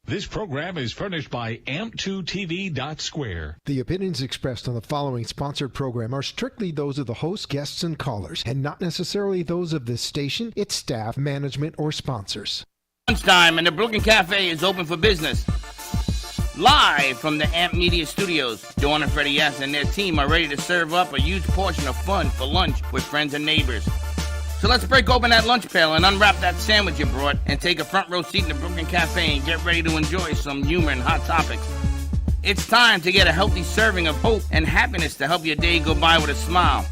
This program is furnished by amp2tv.square. The opinions expressed on the following sponsored program are strictly those of the host, guests, and callers, and not necessarily those of this station, its staff, management, or sponsors. Lunchtime and the Brooklyn Cafe is open for business. Live from the Amp Media Studios, Dawn and Freddie S. and their team are ready to serve up a huge portion of fun for lunch with friends and neighbors. So let's break open that lunch pail and unwrap that sandwich you brought and take a front row seat in the Brooklyn Cafe and get ready to enjoy some humor and hot topics. It's time to get a healthy serving of hope and happiness to help your day go by with a smile.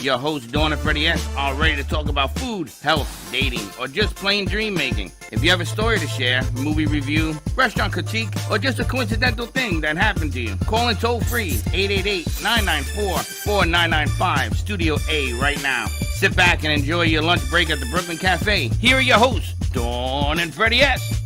Your hosts, Dawn and Freddie S., are ready to talk about food, health, dating, or just plain dream making. If you have a story to share, movie review, restaurant critique, or just a coincidental thing that happened to you, call in toll free 888-994-4995, Studio A right now. Sit back and enjoy your lunch break at the Brooklyn Cafe. Here are your hosts, Dawn and Freddie S.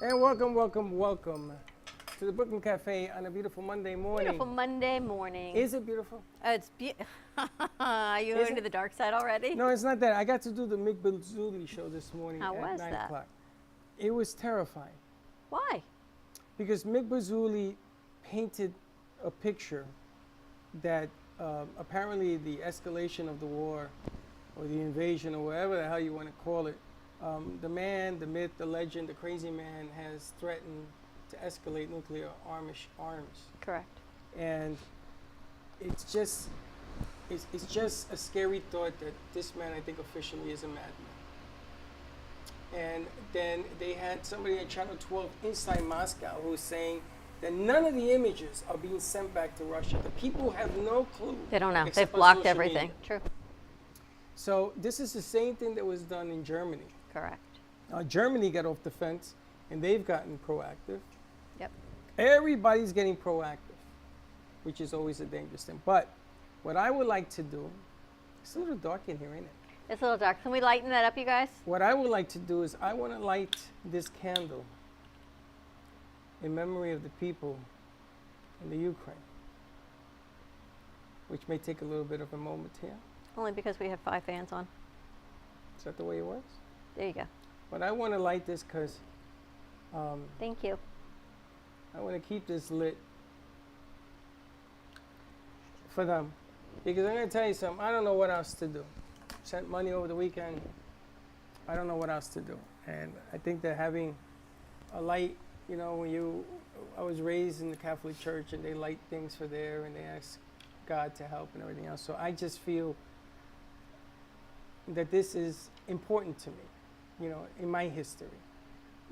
And welcome to the Brooklyn Cafe on a beautiful Monday morning. Beautiful Monday morning. Is it beautiful? It's Are you going to the dark side already? No, it's not that. I got to do the Mick Bazzuli show this morning How at was 9 that? o'clock. It was terrifying Why? because Mick Bazzuli painted a picture that apparently the escalation of the war or the invasion or whatever the hell you want to call it, the man, the myth, the legend, the crazy man has threatened to escalate nuclear arms. Correct. And it's just a scary thought that this man, I think, officially is a madman. And then they had somebody at Channel 12 inside Moscow who was saying that none of the images are being sent back to Russia. The people have no clue. They don't know. except They've on blocked social everything. media. True. So this is the same thing that was done in Germany. Correct. Germany got off the fence, and they've gotten proactive. Yep. Everybody's getting proactive, which is always a dangerous thing. But what I would like to do, it's a little dark in here, ain't it? It's a little dark. Can we lighten that up, you guys? What I would like to do is I want to light this candle in memory of the people in the Ukraine, which may take a little bit of a moment here. Only because we have 5 fans on. Is that the way it works? There you go. But I want to light this because Thank you. I want to keep this lit for them. Because I'm going to tell you something. I don't know what else to do. Sent money over the weekend. I don't know what else to do. And I think that having a light, you know, I was raised in the Catholic Church and they light things for there and they ask God to help and everything else. So I just feel that this is important to me, you know, in my history,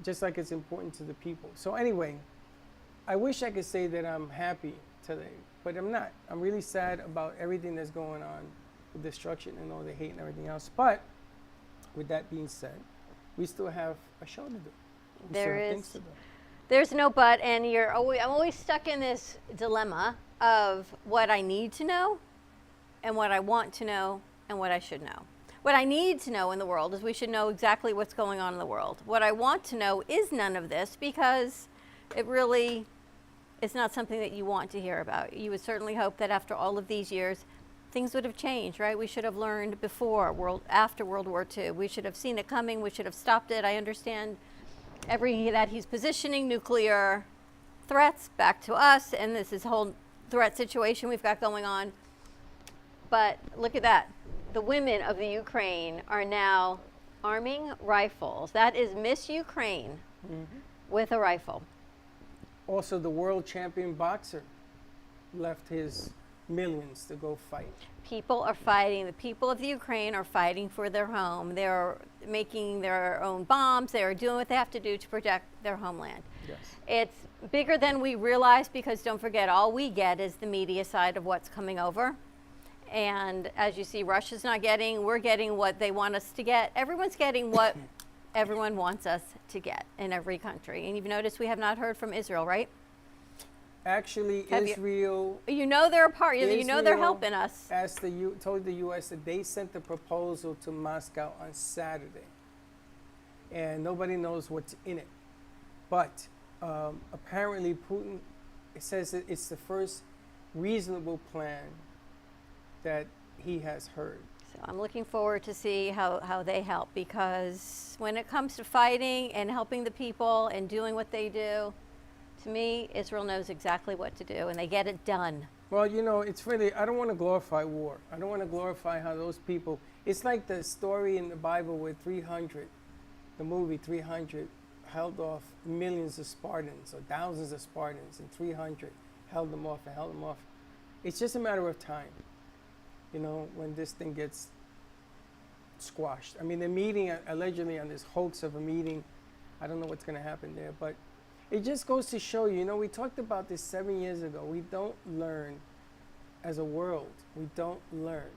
just like it's important to the people. So anyway, I wish I could say that I'm happy today, but I'm not. I'm really sad about everything that's going on, the destruction and all the hate and everything else. But with that being said, we still have a show to do. We still have things to do. There's no but, and I'm always stuck in this dilemma of what I need to know and what I want to know and what I should know. What I need to know in the world is we should know exactly what's going on in the world. What I want to know is none of this because it really is not something that you want to hear about. You would certainly hope that after all of these years, things would have changed, right? We should have learned after World War II. We should have seen it coming. We should have stopped it. I understand that he's positioning nuclear threats back to us, and this is a whole threat situation we've got going on. But look at that. The women of the Ukraine are now arming rifles. That is Miss Ukraine with a rifle. Also, the world champion boxer left his millions to go fight. People are fighting. The people of the Ukraine are fighting for their home. They're making their own bombs. They are doing what they have to do to protect their homeland. Yes. It's bigger than we realize because don't forget, all we get is the media side of what's coming over. And as you see, Russia's not getting, we're getting what they want us to get. Everyone's getting what everyone wants us to get in every country. And you've noticed we have not heard from Israel, right? Actually, Israel. You know they're a part. You know they're helping us. Told the U.S. that they sent the proposal to Moscow on Saturday. and nobody knows what's in it. But apparently Putin, it says that it's the first reasonable plan that he has heard. So I'm looking forward to see how they help, because when it comes to fighting and helping the people and doing what they do, to me, Israel knows exactly what to do, and they get it done. Well, you know, it's really, I don't want to glorify war. I don't want to glorify how those people, it's like the story in the Bible where 300, the movie 300, held off millions of Spartans or thousands of Spartans, and 300 held them off and held them off. It's just a matter of time, you know, when this thing gets squashed. I mean, they're meeting allegedly on this hoax of a meeting. I don't know what's going to happen there, but it just goes to show you, you know, we talked about this 7 years ago. We don't learn as a world. We don't learn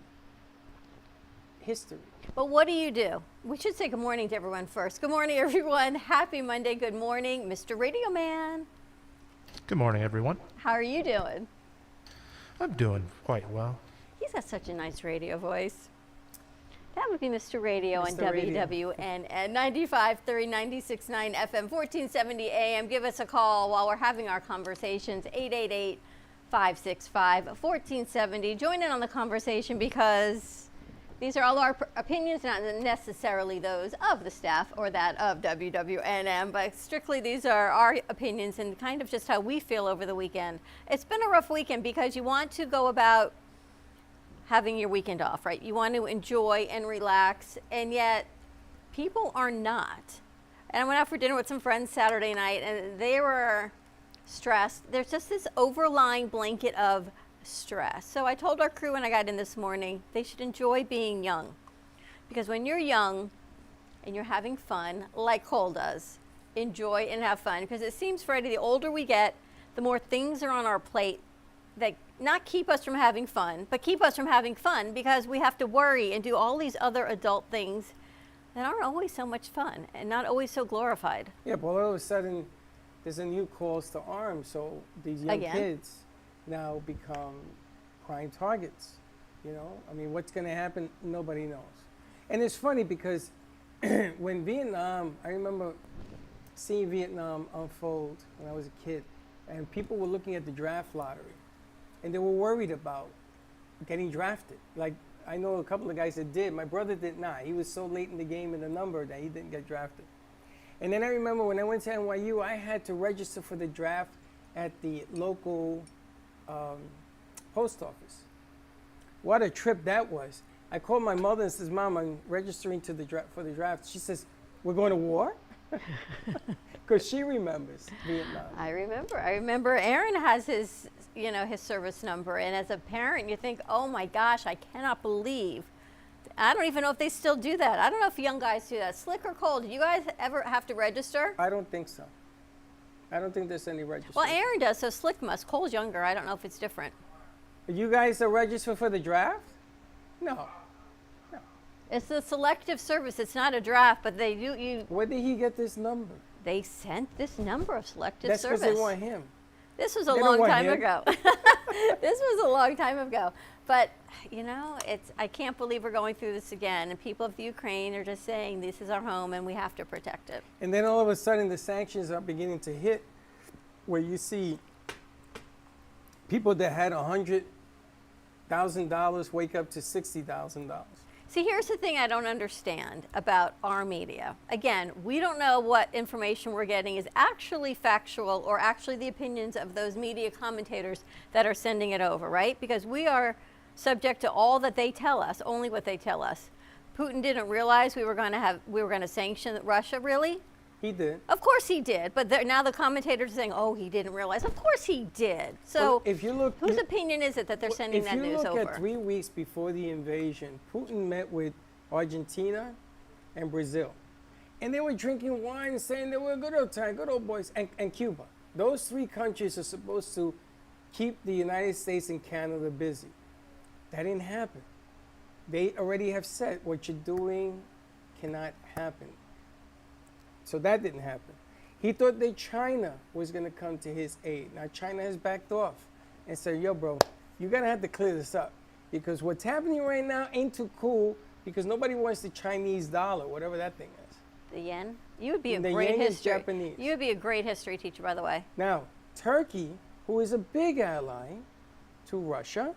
history. But what do? We should say good morning to everyone first. Good morning, everyone. Happy Monday. Good morning, Mr. Radio Man. Good morning, everyone. How are you doing? I'm doing quite well. He's got such a nice radio voice. That would be Mr. Radio on Mr. Radio. WWN at 95.3, 96.9 FM, 1470 AM. Give us a call while we're having our conversations, 888-565-1470. Join in on the conversation, because these are all our opinions, not necessarily those of the staff or that of WWNM, but strictly these are our opinions and kind of just how we feel over the weekend. It's been a rough weekend because you want to go about having your weekend off, right? You want to enjoy and relax, and yet people are not. And I went out for dinner with some friends Saturday night, and they were stressed. There's just this overlying blanket of stress. So I told our crew when I got in this morning, they should enjoy being young. Because when you're young and you're having fun, like Cole does, enjoy and have fun. Because it seems, Freddie, the older we get, the more things are on our plate that not keep us from having fun, but keep us from having fun because we have to worry and do all these other adult things that aren't always so much fun and not always so glorified. Yeah, but all of a sudden, there's a new calls to arms, so these young kids now become prime targets, you know? I mean, what's gonna happen, nobody knows. And it's funny because when Vietnam, I remember seeing Vietnam unfold when I was a kid, and people were looking at the draft lottery, and they were worried about getting drafted. Like, I know a couple of guys that did. My brother did not. He was so late in the game in the number that he didn't get drafted. And then I remember when I went to NYU, I had to register for the draft at the local post office. What a trip that was. I called my mother and says, Mom, I'm registering to for the draft. She says, we're going to war? Because she remembers Vietnam. I remember Aaron has his, you know, his service number. And as a parent, you think, oh my gosh, I cannot believe. I don't even know if they still do that. I don't know if young guys do that. Slick or Cold, do you guys ever have to register? I don't think so. I don't think there's any registration. Well, Aaron does, so Slick must. Cole's younger. I don't know if it's different. You guys are registered for the draft? No. It's a selective service. It's not a draft, but they do. Where did he get this number? They sent this number of selective That's service. That's because they want him. This was a long time ago. This was a long time ago. But, you know, I can't believe we're going through this again. And people of the Ukraine are just saying this is our home and we have to protect it. And then all of a sudden the sanctions are beginning to hit, where you see people that had $100,000 wake up to $60,000. See, here's the thing I don't understand about our media. Again, we don't know what information we're getting is actually factual or actually the opinions of those media commentators that are sending it over, right? Because we are subject to all that they tell us, only what they tell us. Putin didn't realize we were going to sanction Russia, really? He did. Of course he did, but now the commentators are saying, "Oh, he didn't realize." Of course he did. So, well, if you look, whose opinion is it that they're sending that news over? If you look at 3 weeks before the invasion, Putin met with Argentina and Brazil, and they were drinking wine and saying they were a good old time, good old boys, and Cuba. Those 3 countries are supposed to keep the United States and Canada busy. That didn't happen. They already have said what you're doing cannot happen. So that didn't happen. He thought that China was going to come to his aid. Now China has backed off and said, yo, bro, you're going to have to clear this up, because what's happening right now ain't too cool, because nobody wants the Chinese dollar, whatever that thing is. The yen? You would be a And the great yang is history. Japanese. You would be a great history teacher, by the way. Now, Turkey, who is a big ally to Russia,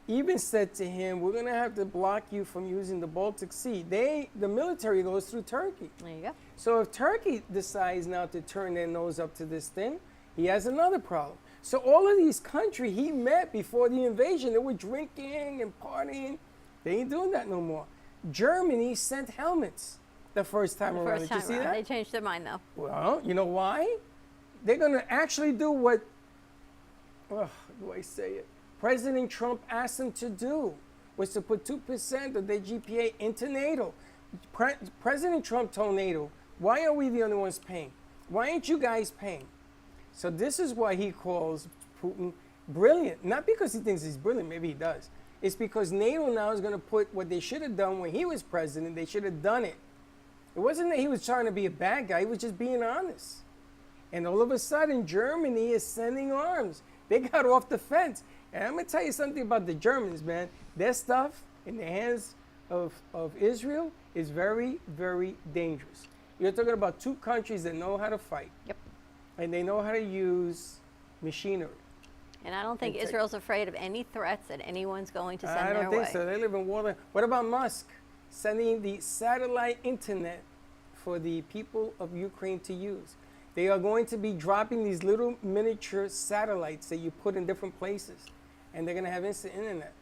even said to him, we're going to have to block you from using the Baltic Sea. The military goes through Turkey. There you go. So if Turkey decides now to turn their nose up to this thing, he has another problem. So all of these countries he met before the invasion, they were drinking and partying. They ain't doing that no more. Germany sent helmets the first time The around. first Did you time see around. that? They changed their mind, though. Well, you know why? They're going to actually do what, how do I say it? President Trump asked them to do, was to put 2% of their GPA into NATO. President Trump told NATO, why are we the only ones paying? Why ain't you guys paying? So this is why he calls Putin brilliant. Not because he thinks he's brilliant, maybe he does. It's because NATO now is going to put what they should have done when he was president, they should have done it. It wasn't that he was trying to be a bad guy, he was just being honest. And all of a sudden, Germany is sending arms. They got off the fence. And I'm going to tell you something about the Germans, man. Their stuff in the hands of Israel is very, very dangerous. You're talking about two countries that know how to fight. Yep. And they know how to use machinery. And I don't think And Israel's afraid of any threats that anyone's going to send I their don't way. think so. They live in war. What about Musk sending the satellite internet for the people of Ukraine to use? They are going to be dropping these little miniature satellites that you put in different places, and they're going to have instant internet.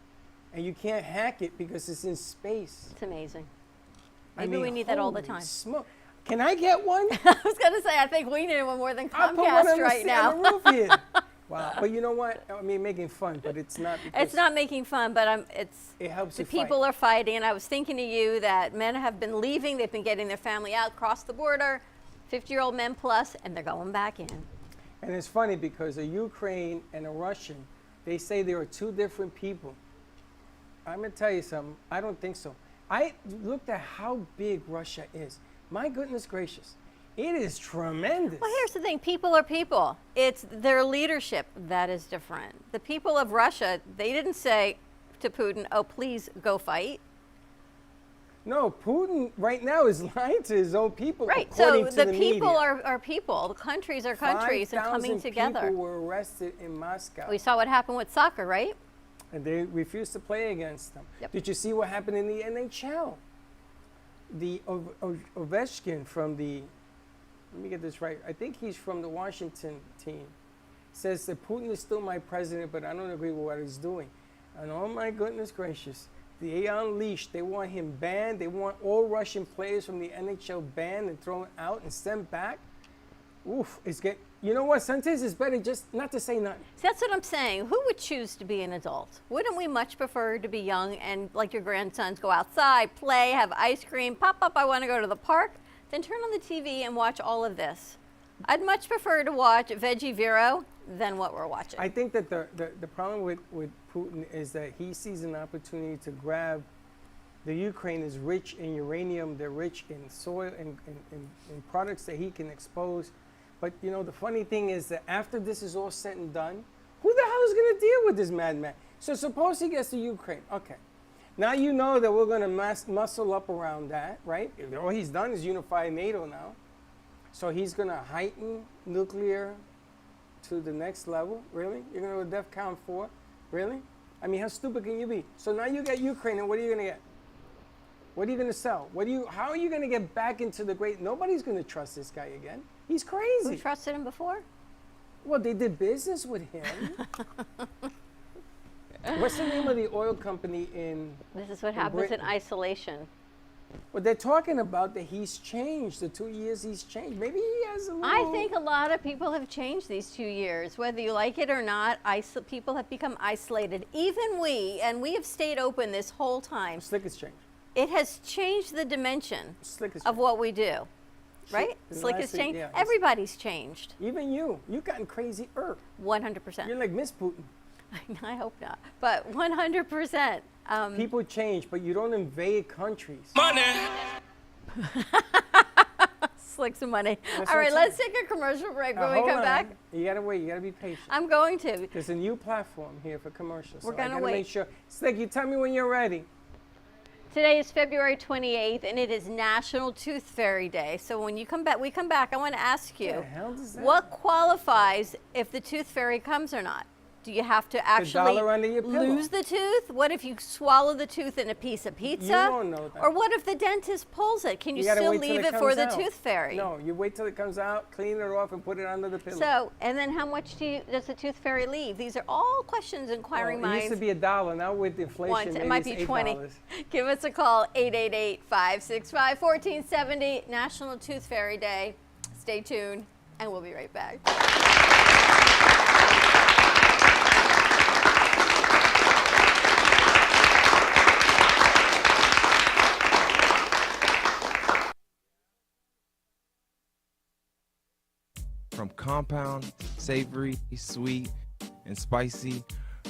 And you can't hack it because it's in space. It's amazing. I Maybe mean, we need that all the holy time. Smoke. Can I get one? I was going to say, I think we need one more than I'll put one Comcast on right now. the roof here. Wow. But you know what? I mean, making fun, but it's not. Because It's not making fun, but It helps the you fight. people are fighting. And I was thinking to you that men have been leaving. They've been getting their family out, across the border, 50-year-old men plus, and they're going back in. And it's funny because a Ukraine and a Russian, they say they are two different people. I'm going to tell you something. I don't think so. I looked at how big Russia is. My goodness gracious. It is tremendous. Well, here's the thing. People are people. It's their leadership that is different. The people of Russia, they didn't say to Putin, oh, please go fight. No, Putin right now is lying to his own people. Right. So according to the media. people are people. The countries are countries and coming 5,000 together. people were arrested in Moscow. We saw what happened with soccer, right? And they refused to play against them. Yep. Did you see what happened in the NHL? The Ovechkin from the, let me get this right, I think he's from the Washington team, says that Putin is still my president, but I don't agree with what he's doing. And oh my goodness gracious, they unleashed, they want him banned, they want all Russian players from the NHL banned and thrown out and sent back. Oof, you know what, sometimes it's better just not to say nothing. So that's what I'm saying. Who would choose to be an adult? Wouldn't we much prefer to be young and like your grandsons go outside, play, have ice cream, pop up, I want to go to the park, then turn on the TV and watch all of this? I'd much prefer to watch Veggie Vero than what we're watching. I think that the problem with Putin is that he sees an opportunity to grab. The Ukraine is rich in uranium, they're rich in soil and products that he can expose. But you know, the funny thing is that after this is all said and done, who the hell is going to deal with this madman? So suppose he gets to Ukraine. Okay. Now you know that we're going to muscle up around that, right? All he's done is unify NATO now. So he's going to heighten nuclear to the next level? Really? You're going to go to DEFCON 4? Really? I mean, how stupid can you be? So now you get Ukraine, and what are you going to get? What are you going to sell? How are you going to get back into the great? Nobody's going to trust this guy again. He's crazy. We trusted him before? Well, they did business with him. What's the name of the oil company in? This is what happens in Britain? isolation. Well, they're talking about that he's changed. The 2 years he's changed. Maybe he has a little. I think a lot of people have changed these 2 years. Whether you like it or not, people have become isolated. Even we, and we have stayed open this whole time. Slick has changed. It has changed the dimension Slick has of changed. what we do, right? Slick- Slick has lastly, changed. yeah, it's- Everybody's changed. Even you've gotten crazy. 100%. You're like Miss Putin. I hope not, but 100%. People change, but you don't invade countries. Slick some money. That's All right, what I'm let's take a commercial break when we Hold come on. back. You gotta wait. You gotta be patient. I'm going to. There's a new platform here for commercials. We're so gonna I gotta wait. make sure. Slick, you tell me when you're ready. Today is February 28th, and it is National Tooth Fairy Day. So when we come back, I want to ask you, The hell does that what qualifies if the tooth fairy comes or not? Do you have to actually dollar under your pillow. lose the tooth? What if you swallow the tooth in a piece of pizza? You don't know that. Or what if the dentist pulls it? Can you gotta still wait till leave it for comes the out. tooth fairy? No, you wait till it comes out, clean it off, and put it under the pillow. So, and then how much does the tooth fairy leave? These are all questions inquiring It minds. used to be $1. Now with inflation, Once. It maybe might it's be 20. $8. Give us a call, 888-565-1470, National Tooth Fairy Day. Stay tuned, and we'll be right back. From compound, savory, sweet, and spicy,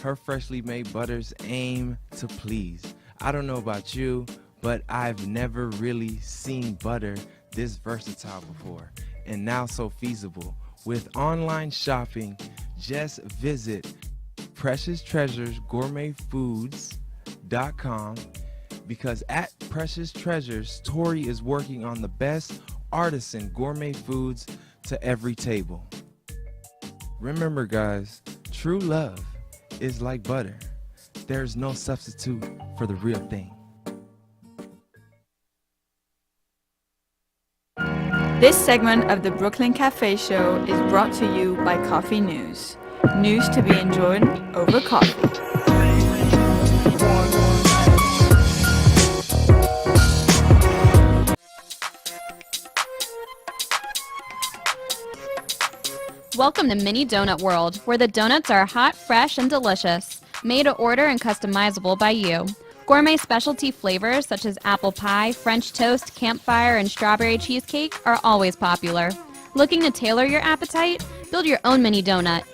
her freshly made butters aim to please. I don't know about you, but I've never really seen butter this versatile before, and now so feasible. With online shopping, just visit PreciousTreasuresGourmetFoods.com because at Precious Treasures, Tori is working on the best artisan gourmet foods to every table. Remember, guys, true love is like butter. There's no substitute for the real thing. This segment of the Brooklyn Cafe Show is brought to you by Coffee News. News to be enjoyed over coffee. Welcome to Mini Donut World, where the donuts are hot, fresh, and delicious, made to order and customizable by you. Gourmet specialty flavors such as apple pie, French toast, campfire, and strawberry cheesecake are always popular. Looking to tailor your appetite? Build your own mini donut.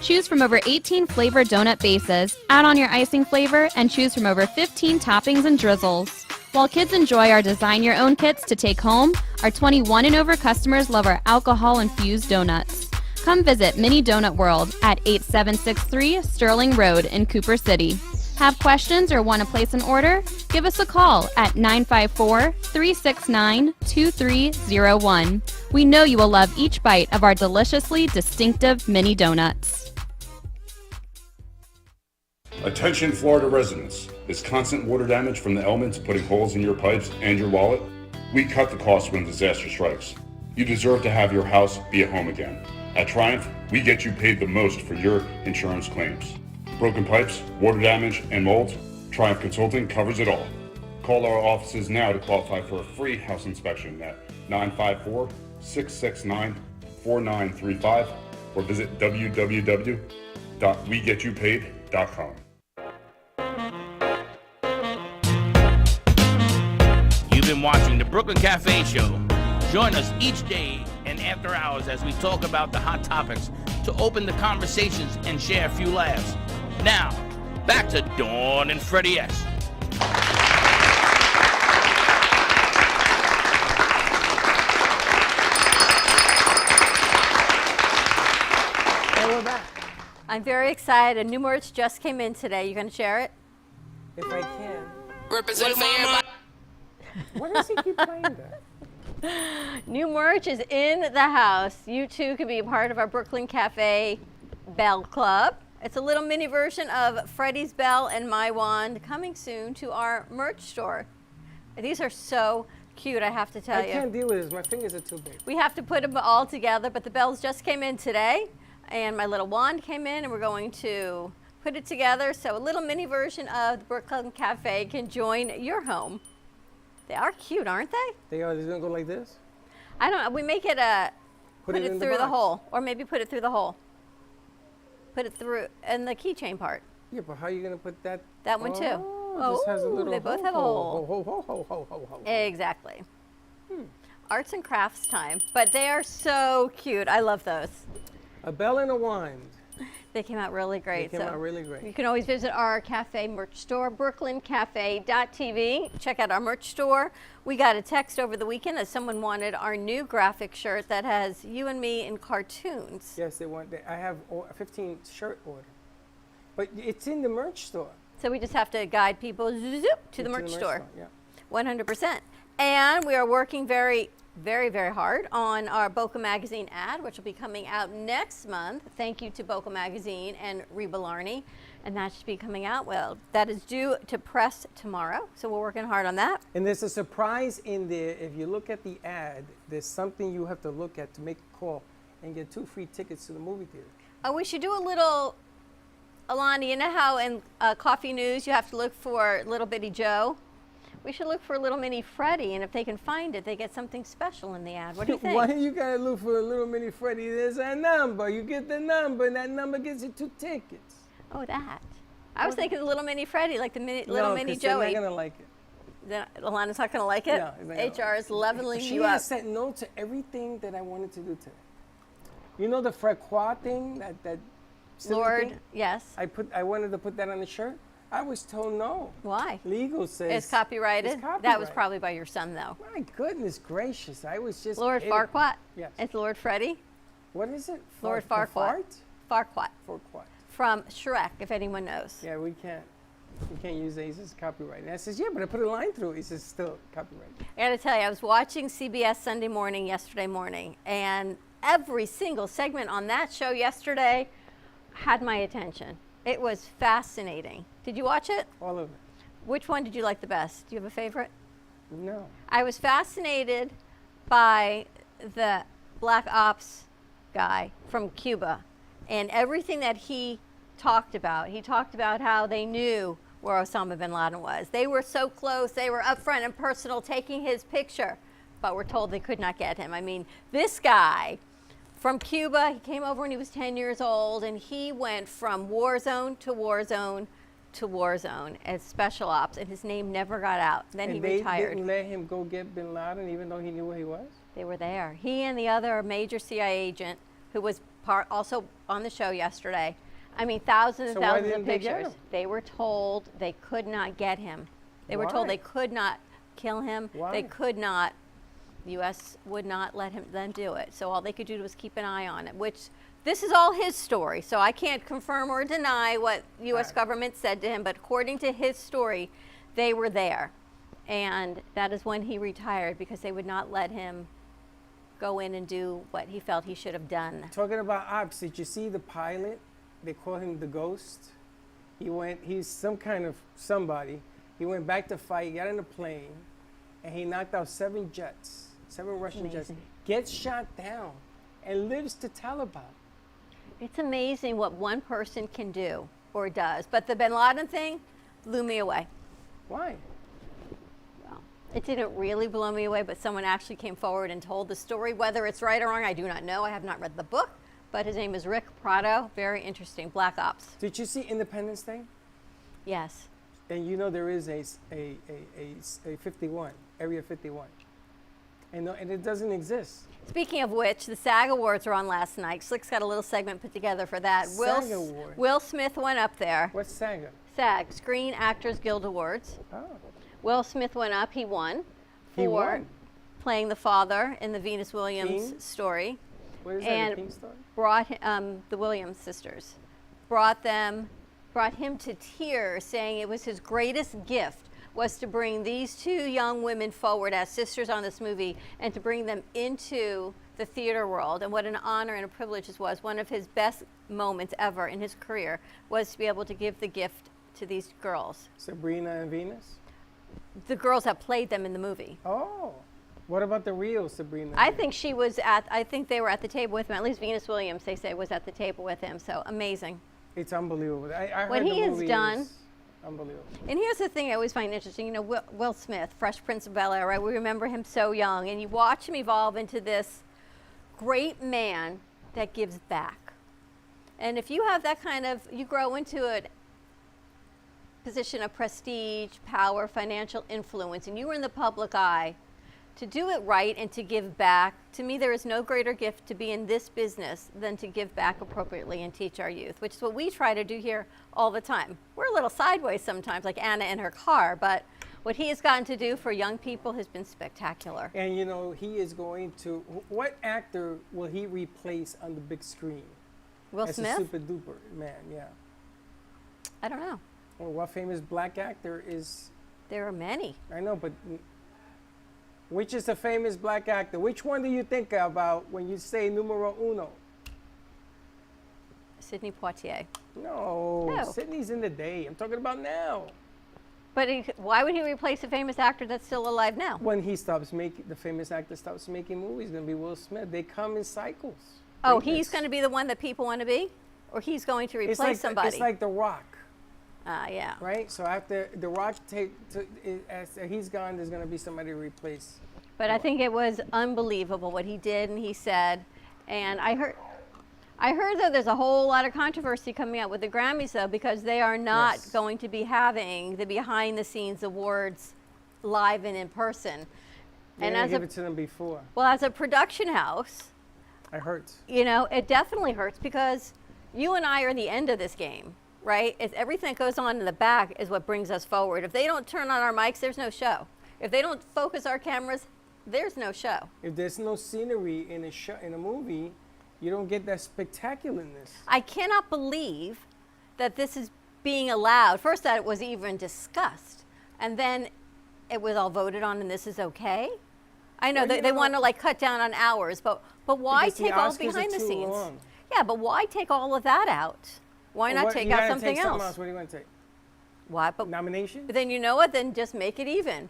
Choose from over 18 flavor donut bases, add on your icing flavor, and choose from over 15 toppings and drizzles. While kids enjoy our design your own kits to take home, our 21 and over customers love our alcohol-infused donuts. Come visit Mini Donut World at 8763 Sterling Road in Cooper City. Have questions or want to place an order? Give us a call at 954-369-2301. We know you will love each bite of our deliciously distinctive mini donuts. Attention Florida residents. Is constant water damage from the elements putting holes in your pipes and your wallet? We cut the cost when disaster strikes. You deserve to have your house be a home again. At Triumph, we get you paid the most for your insurance claims. Broken pipes, water damage, and mold? Triumph Consulting covers it all. Call our offices now to qualify for a free house inspection at 954-669-4935 or visit www.wegetYouPaid.com. You've been watching the Brooklyn Cafe Show. Join us each day and after hours as we talk about the hot topics to open the conversations and share a few laughs. Now, back to Dawn and Freddie S. And we're back. I'm very excited. New merch just came in today. You gonna share it? If I can. Represent for everybody. Why does he keep playing that? New merch is in the house. You too can be a part of our Brooklyn Cafe Bell Club. It's a little mini version of Freddie's Bell and My Wand coming soon to our merch store. These are so cute, I have to tell I you. can't deal with this. My fingers are too big. We have to put them all together, but the bells just came in today, and my little wand came in, and we're going to put it together so a little mini version of the Brooklyn Cafe can join your home. They are cute, aren't they? They are. They're gonna go like this. I don't know. We make it put it in through the box. hole, or maybe put it through the hole. Put it through in the keychain part. Yeah, but how are you gonna put that? That one too. Oh, this has a little. they both have a hole. Ho. Exactly. Arts and crafts time, but they are so cute. I love those. A bell and a wand. They came out really great. They came out really great. You can always visit our cafe merch store, brooklyncafe.tv. Check out our merch store. We got a text over the weekend that someone wanted our new graphic shirt that has you and me in cartoons. Yes, they want. I have a 15 shirt order, but it's in the merch store. So we just have to guide people to the merch store. Yeah. 100%. And we are working very, very hard on our Boca Magazine ad, which will be coming out next month. Thank you to Boca Magazine and Reba Larney. And that should be coming out, well, that is due to press tomorrow. So we're working hard on that. And there's a surprise in there. If you look at the ad, there's something you have to look at to make a call and get 2 free tickets to the movie theater. Oh, we should do a little, Alani, you know how in Coffee News you have to look for Little Bitty Joe? We should look for Little Mini Freddie, and if they can find it, they get something special in the ad. What do you think? Why you gotta look for a Little Mini Freddie? There's a number. You get the number, and that number gets you 2 tickets. Oh, that. I was thinking the Little Mini Freddie, like the Little Mini Joey. They're not gonna like it. Alana's not gonna like it? No, HR is leveling she you up. has said no to everything that I wanted to do today. You know the Frequois thing, that silly Lord, thing? yes. I wanted to put that on the shirt. I was told no. Why? Legal says It's copyrighted? It's copyrighted. That was probably by your son, though. My goodness gracious! I was just Lord kidding. Farquaad? Yes. It's Lord Freddie? What is it? Lord The Farquaad. fart? Farquaad. Farquaad. From Shrek, if anyone knows. Yeah, we can't use it. He says copyright. And I says, yeah, but I put a line through it. He says, still copyright. I gotta tell you, I was watching CBS Sunday Morning yesterday morning, and every single segment on that show yesterday had my attention. It was fascinating. Did you watch it? All of it. Which one did you like the best? Do you have a favorite? No. I was fascinated by the Black Ops guy from Cuba and everything that he talked about. He talked about how they knew where Osama bin Laden was. They were so close. They were up front and personal taking his picture, but we're told they could not get him. I mean, this guy from Cuba, he came over when he was 10 years old, and he went from war zone to war zone to war zone as special ops, and his name never got out. Then he retired. They didn't let him go get bin Laden even though he knew where he was? They were there. He and the other major CIA agent who was also on the show yesterday. I mean, thousands and So why thousands of didn't they get pictures. him? They were told they could not get him. They were told Why? they could not kill him. Why? They could not. The U.S. would not let them do it. So all they could do was keep an eye on it, which this is all his story. So I can't confirm or deny what U.S. government said to him, but according to his story, they were there. And that is when he retired because they would not let him go in and do what he felt he should have done. Talking about ops, did you see the pilot? They call him the Ghost. He's some kind of somebody. He went back to fight, got in a plane, and he knocked out 7 jets, 7 Russian jets, gets shot down, and lives to tell about it. It's amazing what one person can do or does. But the bin Laden thing blew me away. Why? Well, it didn't really blow me away, but someone actually came forward and told the story. Whether it's right or wrong, I do not know. I have not read the book, but his name is Rick Prado. Very interesting. Black Ops. Did you see Independence Day? Yes. And you know there is a 51, Area 51. And it doesn't exist. Speaking of which, the SAG Awards are on last night. Slick's got a little segment put together for that. SAG Awards? Will Smith went up there. What's SAG? SAG, Screen Actors Guild Awards. Oh. Will Smith went up. He won He for won? playing the father in the Venus Williams King? story. What is that, and a King story? brought the Williams sisters, brought him to tears, saying it was his greatest gift was to bring these 2 young women forward as sisters on this movie and to bring them into the theater world. And what an honor and a privilege this was. One of his best moments ever in his career was to be able to give the gift to these girls. Sabrina and Venus? The girls that played them in the movie. Oh. What about the real Sabrina? I think they were at the table with him. At least Venus Williams, they say, was at the table with him. So amazing. It's unbelievable. I heard What he the has movie done. is unbelievable. And here's the thing I always find interesting. You know, Will Smith, Fresh Prince of Bel-Air, right? We remember him so young. And you watch him evolve into this great man that gives back. And if you have that kind of, you grow into a position of prestige, power, financial influence, and you are in the public eye, to do it right and to give back, to me there is no greater gift to be in this business than to give back appropriately and teach our youth, which is what we try to do here all the time. We're a little sideways sometimes, like Anna in her car, but what he has gotten to do for young people has been spectacular. And you know, he is going to, what actor will he replace on the big screen? Will As Smith? a super duper man, yeah. I don't know. Well, what famous black actor is? There are many. I know, but which is a famous black actor? Which one do you think about when you say numero uno? Sidney Poitier. No, Sidney's in the day. I'm talking about now. But why would he replace a famous actor that's still alive now? When he stops making, the famous actor stops making movies, it's going to be Will Smith. They come in cycles. Oh, he's going to be the one that people want to be? Or he's going to replace somebody? It's like The Rock. Yeah. Right? So after The Rock, as he's gone, there's going to be somebody to replace. But I think it was unbelievable what he did and he said. And I heard that there's a whole lot of controversy coming out with the Grammys, though, because they are not going to be having the behind-the-scenes awards live and in person. They didn't give it to them before. Well, as a production house, it hurts. You know, it definitely hurts because you and I are the end of this game, right? It's everything that goes on in the back is what brings us forward. If they don't turn on our mics, there's no show. If they don't focus our cameras, there's no show. If there's no scenery in a movie, you don't get that spectacularness. I cannot believe that this is being allowed. First, that it was even discussed, and then it was all voted on, and this is okay. I know they want to like cut down on hours, but why take all behind the scenes? Long. Yeah, but why take all of that out? Why not take out something else? What are you going to take? What? But nomination? But then you know what? Then just make it even.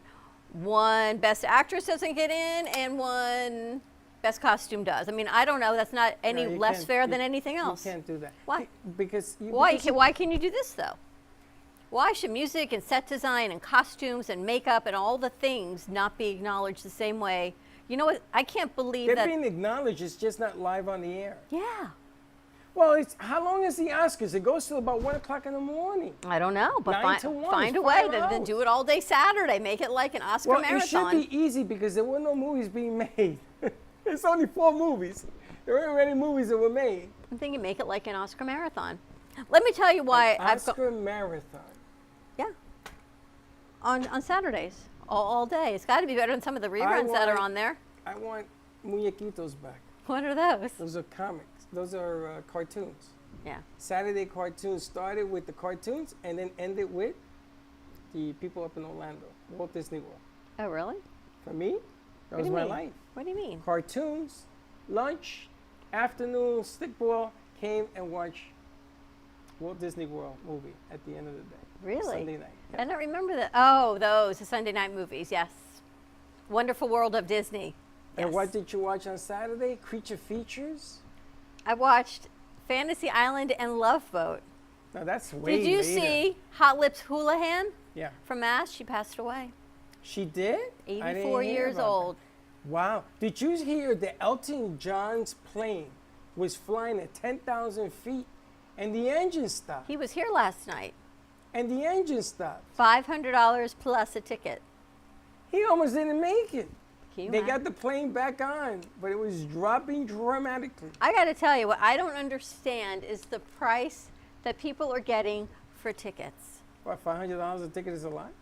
One Best Actress doesn't get in, and one Best Costume does. I mean, I don't know. That's not any less fair than anything else. You can't do that. Why? Why can you do this, though? Why should music and set design and costumes and makeup and all the things not be acknowledged the same way? You know what? I can't believe they're that. They're being acknowledged. It's just not live on the air. Yeah. Well, how long is the Oscars? It goes till about 1 o'clock in the morning. I don't know, but 9 to 1, find a way. Then do it all day Saturday. Make it like an Oscar marathon. It should be easy because there were no movies being made. It's only 4 movies. There weren't any movies that were made. I'm thinking make it like an Oscar marathon. Let me tell you why Oscar marathon. Yeah. On Saturdays, all day. It's got to be better than some of the reruns that are on there. I want muñequitos back. What are those? Those are comics. Those are cartoons. Yeah. Saturday cartoons started with the cartoons and then ended with the people up in Orlando, Walt Disney World. Oh, really? For me, that was my life. What do you mean? Cartoons, lunch, afternoon, stickball, came and watched Walt Disney World movie at the end of the day. Really? Sunday night. Yeah. I don't remember that. Oh, the Sunday night movies, yes. Wonderful World of Disney. Yes. And what did you watch on Saturday? Creature Features? I watched Fantasy Island and Love Boat. Now that's way Did you later. see Hot Lips Houlihan? Yeah. From MASH? She passed away. She did? 84 years old. That. Wow. Did you hear that Elton John's plane was flying at 10,000 feet and the engine stopped? He was here last night. And the engine stopped. $500 plus a ticket. He almost didn't make it. They got the plane back on, but it was dropping dramatically. I got to tell you, what I don't understand is the price that people are getting for tickets. What, $500 a ticket is a lot?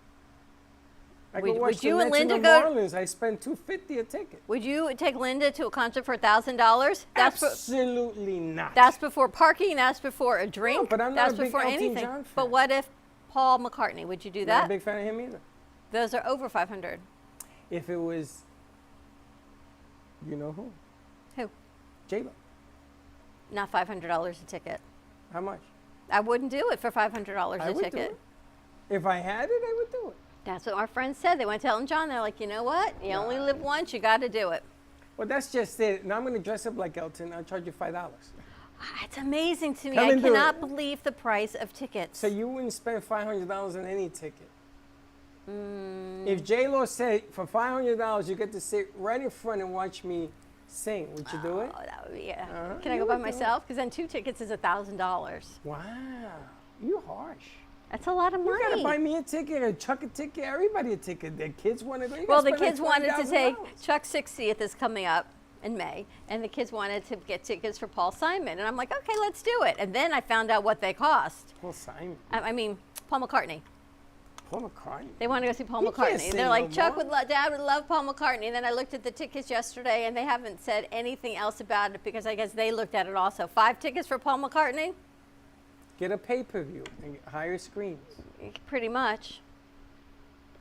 Would you and Linda go? New Orleans, I spent $250 a ticket. Would you take Linda to a concert for $1,000? Absolutely not. That's before parking. That's before a drink. No, but I'm not that's a big before Elton anything. John fan. But what if Paul McCartney? Would you do that? Not a big fan of him either. Those are over $500. If it was, you know who? Who? J-Lo. Not $500 a ticket. How much? I wouldn't do it for $500 a ticket. Do it. If I had it, I would do it. That's what our friends said. They went to Elton John. They're like, you know what? You only live once. You got to do it. Well, that's just it. Now I'm going to dress up like Elton. I'll charge you $5. It's amazing to me. I cannot believe the price of tickets. So you wouldn't spend $500 on any ticket? If J-Lo said for $500 you get to sit right in front and watch me sing, would you do it? Oh, that would be, Can I go by myself? Because then 2 tickets is $1,000. Wow. You harsh. That's a lot of money. You gotta buy me a ticket, or Chuck a ticket, everybody a ticket. The kids want to go. Well, the kids wanted to take Chuck's 60th is coming up in May, and the kids wanted to get tickets for Paul Simon, and I'm like, okay, let's do it. And then I found out what they cost. Paul Simon. I mean, Paul McCartney. Paul McCartney. They want to go see Paul McCartney. They're like, Chuck Dad would love Paul McCartney. And then I looked at the tickets yesterday, and they haven't said anything else about it because I guess they looked at it also. 5 tickets for Paul McCartney. Get a pay-per-view and hire screens. Pretty much.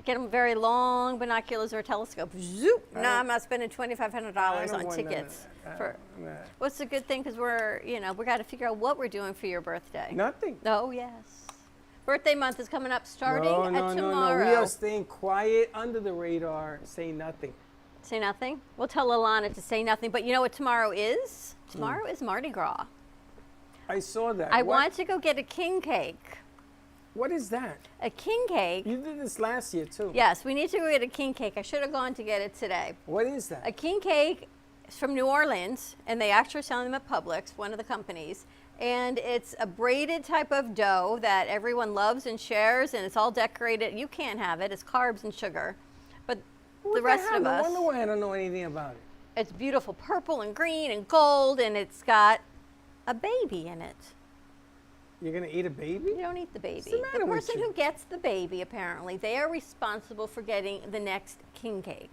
Get them very long binoculars or a telescope. Zoop! No, I'm not spending $2,500 on tickets. What's the good thing? Because we're, we got to figure out what we're doing for your birthday. Nothing. Oh, yes. Birthday month is coming up starting at tomorrow. No. We are staying quiet under the radar, saying nothing. Say nothing? We'll tell Alana to say nothing. But you know what tomorrow is? Tomorrow is Mardi Gras. I saw that. I want to go get a king cake. What is that? A king cake. You did this last year, too. Yes, we need to go get a king cake. I should have gone to get it today. What is that? A king cake is from New Orleans, and they actually sell them at Publix, one of the companies. And it's a braided type of dough that everyone loves and shares, and it's all decorated. You can't have it. It's carbs and sugar. But the rest of us. I wonder why I don't know anything about it. It's beautiful purple and green and gold, and it's got a baby in it. You're going to eat a baby? You don't eat the baby. What's the matter The with person you? who gets the baby, apparently, they are responsible for getting the next king cake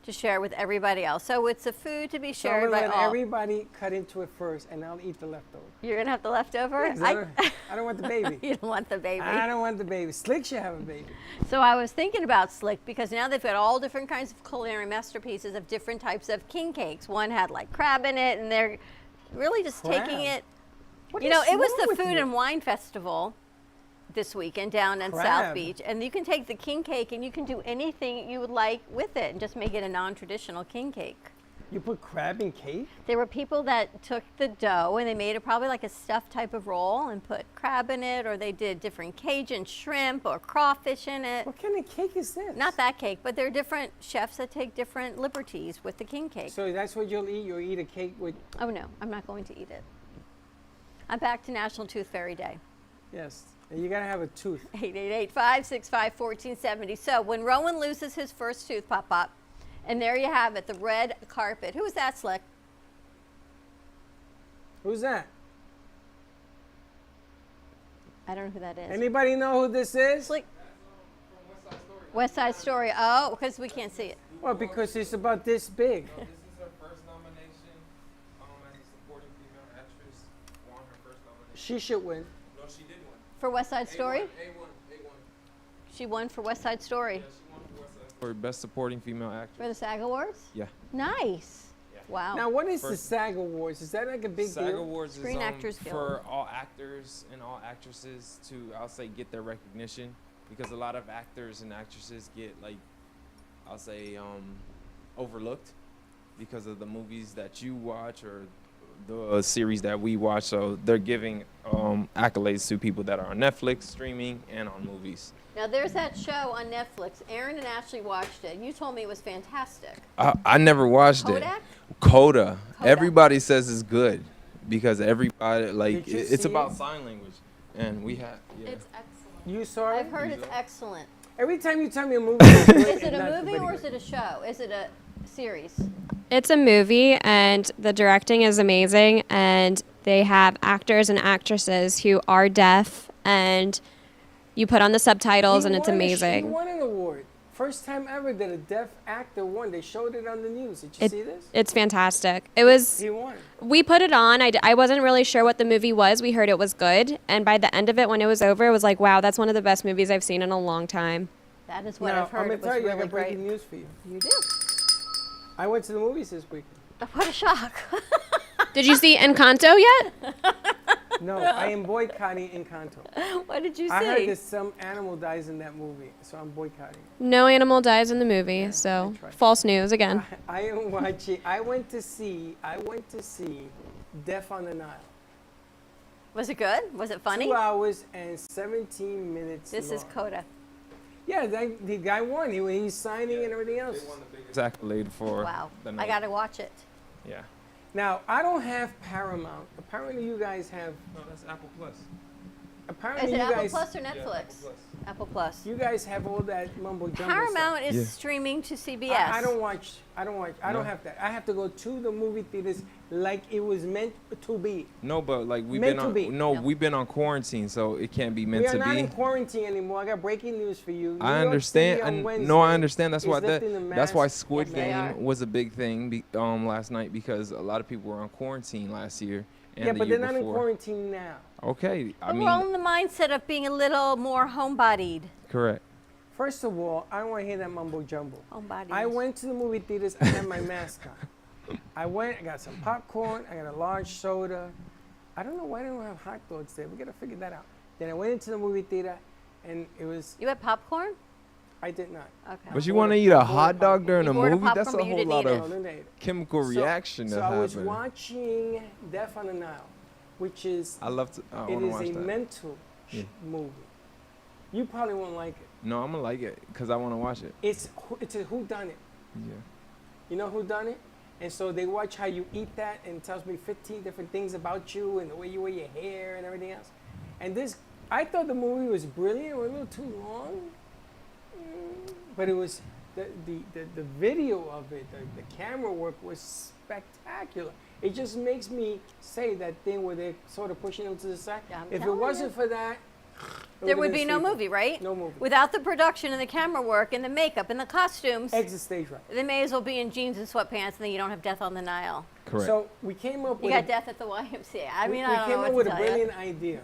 to share with everybody else. So it's a food to be So shared I'm by let all. everybody cut into it first, and I'll eat the leftover. You're going to have the leftover? Yes, I don't want the baby. You don't want the baby. I don't want the baby. Slick should have a baby. So I was thinking about Slick because now they've got all different kinds of culinary masterpieces of different types of king cakes. One had like crab in it, and they're really just taking it. What You is know, it was wrong the with Food you? and Wine Festival this weekend down in South Crab. Beach, and you can take the king cake and you can do anything you would like with it and just make it a non-traditional king cake. You put crab in cake? There were people that took the dough and they made it probably like a stuffed type of roll and put crab in it, or they did different Cajun shrimp or crawfish in it. What kind of cake is this? Not that cake, but there are different chefs that take different liberties with the king cake. So that's what you'll eat? You'll eat a cake with... Oh no, I'm not going to eat it. I'm back to National Tooth Fairy Day. Yes. And you got to have a tooth. 888-565-1470. So when Rowan loses his first tooth, Pop-Pop, and there you have it, the red carpet. Who is that, Slick? Who's that? I don't know who that is. Anybody know who this is? Slick. West Side Story. Oh, because we can't see it. Well, because it's about this big. This is her first nomination as a supporting female actress. Won her first nomination. She should win. No, she did win. For West Side Story? A1. She won for West Side Story. Yeah, she won for West Side Story. Best supporting female actress. For the SAG Awards? Yeah. Nice. Yeah. Wow. Now, what is the SAG Awards? Is that like a big SAG deal? Awards Screen is Actors Guild. for all actors and all actresses to, I'll say, get their recognition, because a lot of actors and actresses get, like, I'll say, overlooked because of the movies that you watch or the series that we watch. So they're giving accolades to people that are on Netflix, streaming, and on movies. Now, there's that show on Netflix. Aaron and Ashley watched it. You told me it was fantastic. I never watched Kodak? it. Coda. Kodak. Everybody says it's good because everybody, like, Did you it's see about it? sign language. And we have, yeah. It's excellent. You saw it? I've heard it's excellent. Every time you tell me a movie, it's good Is it and a not movie or very is it a show? Is it a series? It's a movie, and the directing is amazing, and they have actors and actresses who are deaf, and you put on the subtitles, and it's He amazing. won an award. First time ever that a deaf actor won. They showed it on the news. Did you see this? It's fantastic. It was. He won. We put it on. I wasn't really sure what the movie was. We heard it was good, and by the end of it, when it was over, it was like, wow, that's one of the best movies I've seen in a long time. That is what Now, I've heard. I'm It going to tell was you, I really got breaking great. news for you. You do? I went to the movies this week. What a shock. Did you see Encanto yet? No, I am boycotting Encanto. What did you see? I heard that some animal dies in that movie, so I'm boycotting. No animal dies in the movie, so tried. false news again. I am watching. I went to see Death on the Nile. Was it good? Was it funny? 2 hours and 17 minutes. This is long. Coda. Yeah, the guy won. He's signing and everything else. They won the biggest accolade for Wow. the I night. got to watch it. Yeah. Now, I don't have Paramount. Apparently, you guys have. No, that's Apple Plus. Apparently, Is it you Apple guys. Plus or Yeah, Netflix? Apple Plus. Apple Plus. You guys have all that mumbo jumbo Paramount stuff. is Yeah. streaming to CBS. I don't watch I don't have that. I have to go to the movie theaters like it was meant to be. No, but like we've Meant been to on be. we've been on quarantine, so it can't be meant We are to not be. in quarantine anymore. I got breaking news for you. I New York City understand. on No, I Wednesday understand. That's is why lifting the that's why mask. Squid Yes, they are. Game was a big thing last night because a lot of people were on quarantine last year and Yeah, the but year they're not before. in quarantine now. Okay, I But mean, we're all in the mindset of being a little more homebodied. correct. First of all, I don't want to hear that mumbo jumbo. Homebodied. I went to the movie theaters. I had my mask on. I got some popcorn. I got a large soda. I don't know why they don't have hot dogs there. We got to figure that out. Then I went into the movie theater, and it was. You had popcorn? I did not. Okay. But you want to eat a hot dog during You a ordered movie? popcorn, That's a but you whole didn't lot eat it. of No, they- chemical reaction So that I was happened. watching Death on the Nile, which is. I love to. I It want to is watch a that. mental movie. You probably won't like it. No, I'm gonna like it because I want to watch it. It's a whodunit. Yeah. You know who done it? And so they watch how you eat that and it tells me 15 different things about you and the way you wear your hair and everything else. And I thought the movie was brilliant. It was a little too long. But it was, the video of it, the camera work was spectacular. It just makes me say that thing where they're sort of pushing them to the side. Yeah, I'm If it telling wasn't you. for that, There would be no movie, right? No movie. Without the production and the camera work and the makeup and the costumes, Exit stage right. they may as well be in jeans and sweatpants, and then you don't have Death on the Nile. Correct. So we came up You with got Death at the YMCA. I mean, we I don't came know up what with to a tell you. brilliant idea.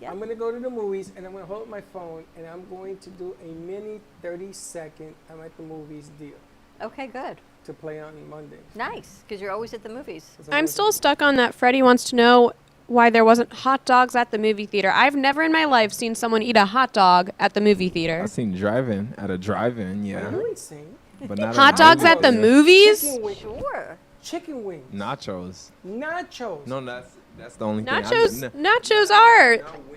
Yeah. I'm going to go to the movies and I'm going to hold up my phone and I'm going to do a mini 30-second I'm at the movies deal Okay, good. to play on Mondays. Nice, because you're always at the movies. 'Cause I'm always- still stuck on that. Freddie wants to know why there wasn't hot dogs at the movie theater. I've never in my life seen someone eat a hot dog at the movie theater. I seen drive-in at a drive-in, yeah, You're insane. but not Hot at a dogs movie at the theater. movies? Chicken, Sure. chicken wings. Nachos. Nachos. No, that's the only Nachos, thing. nachos are,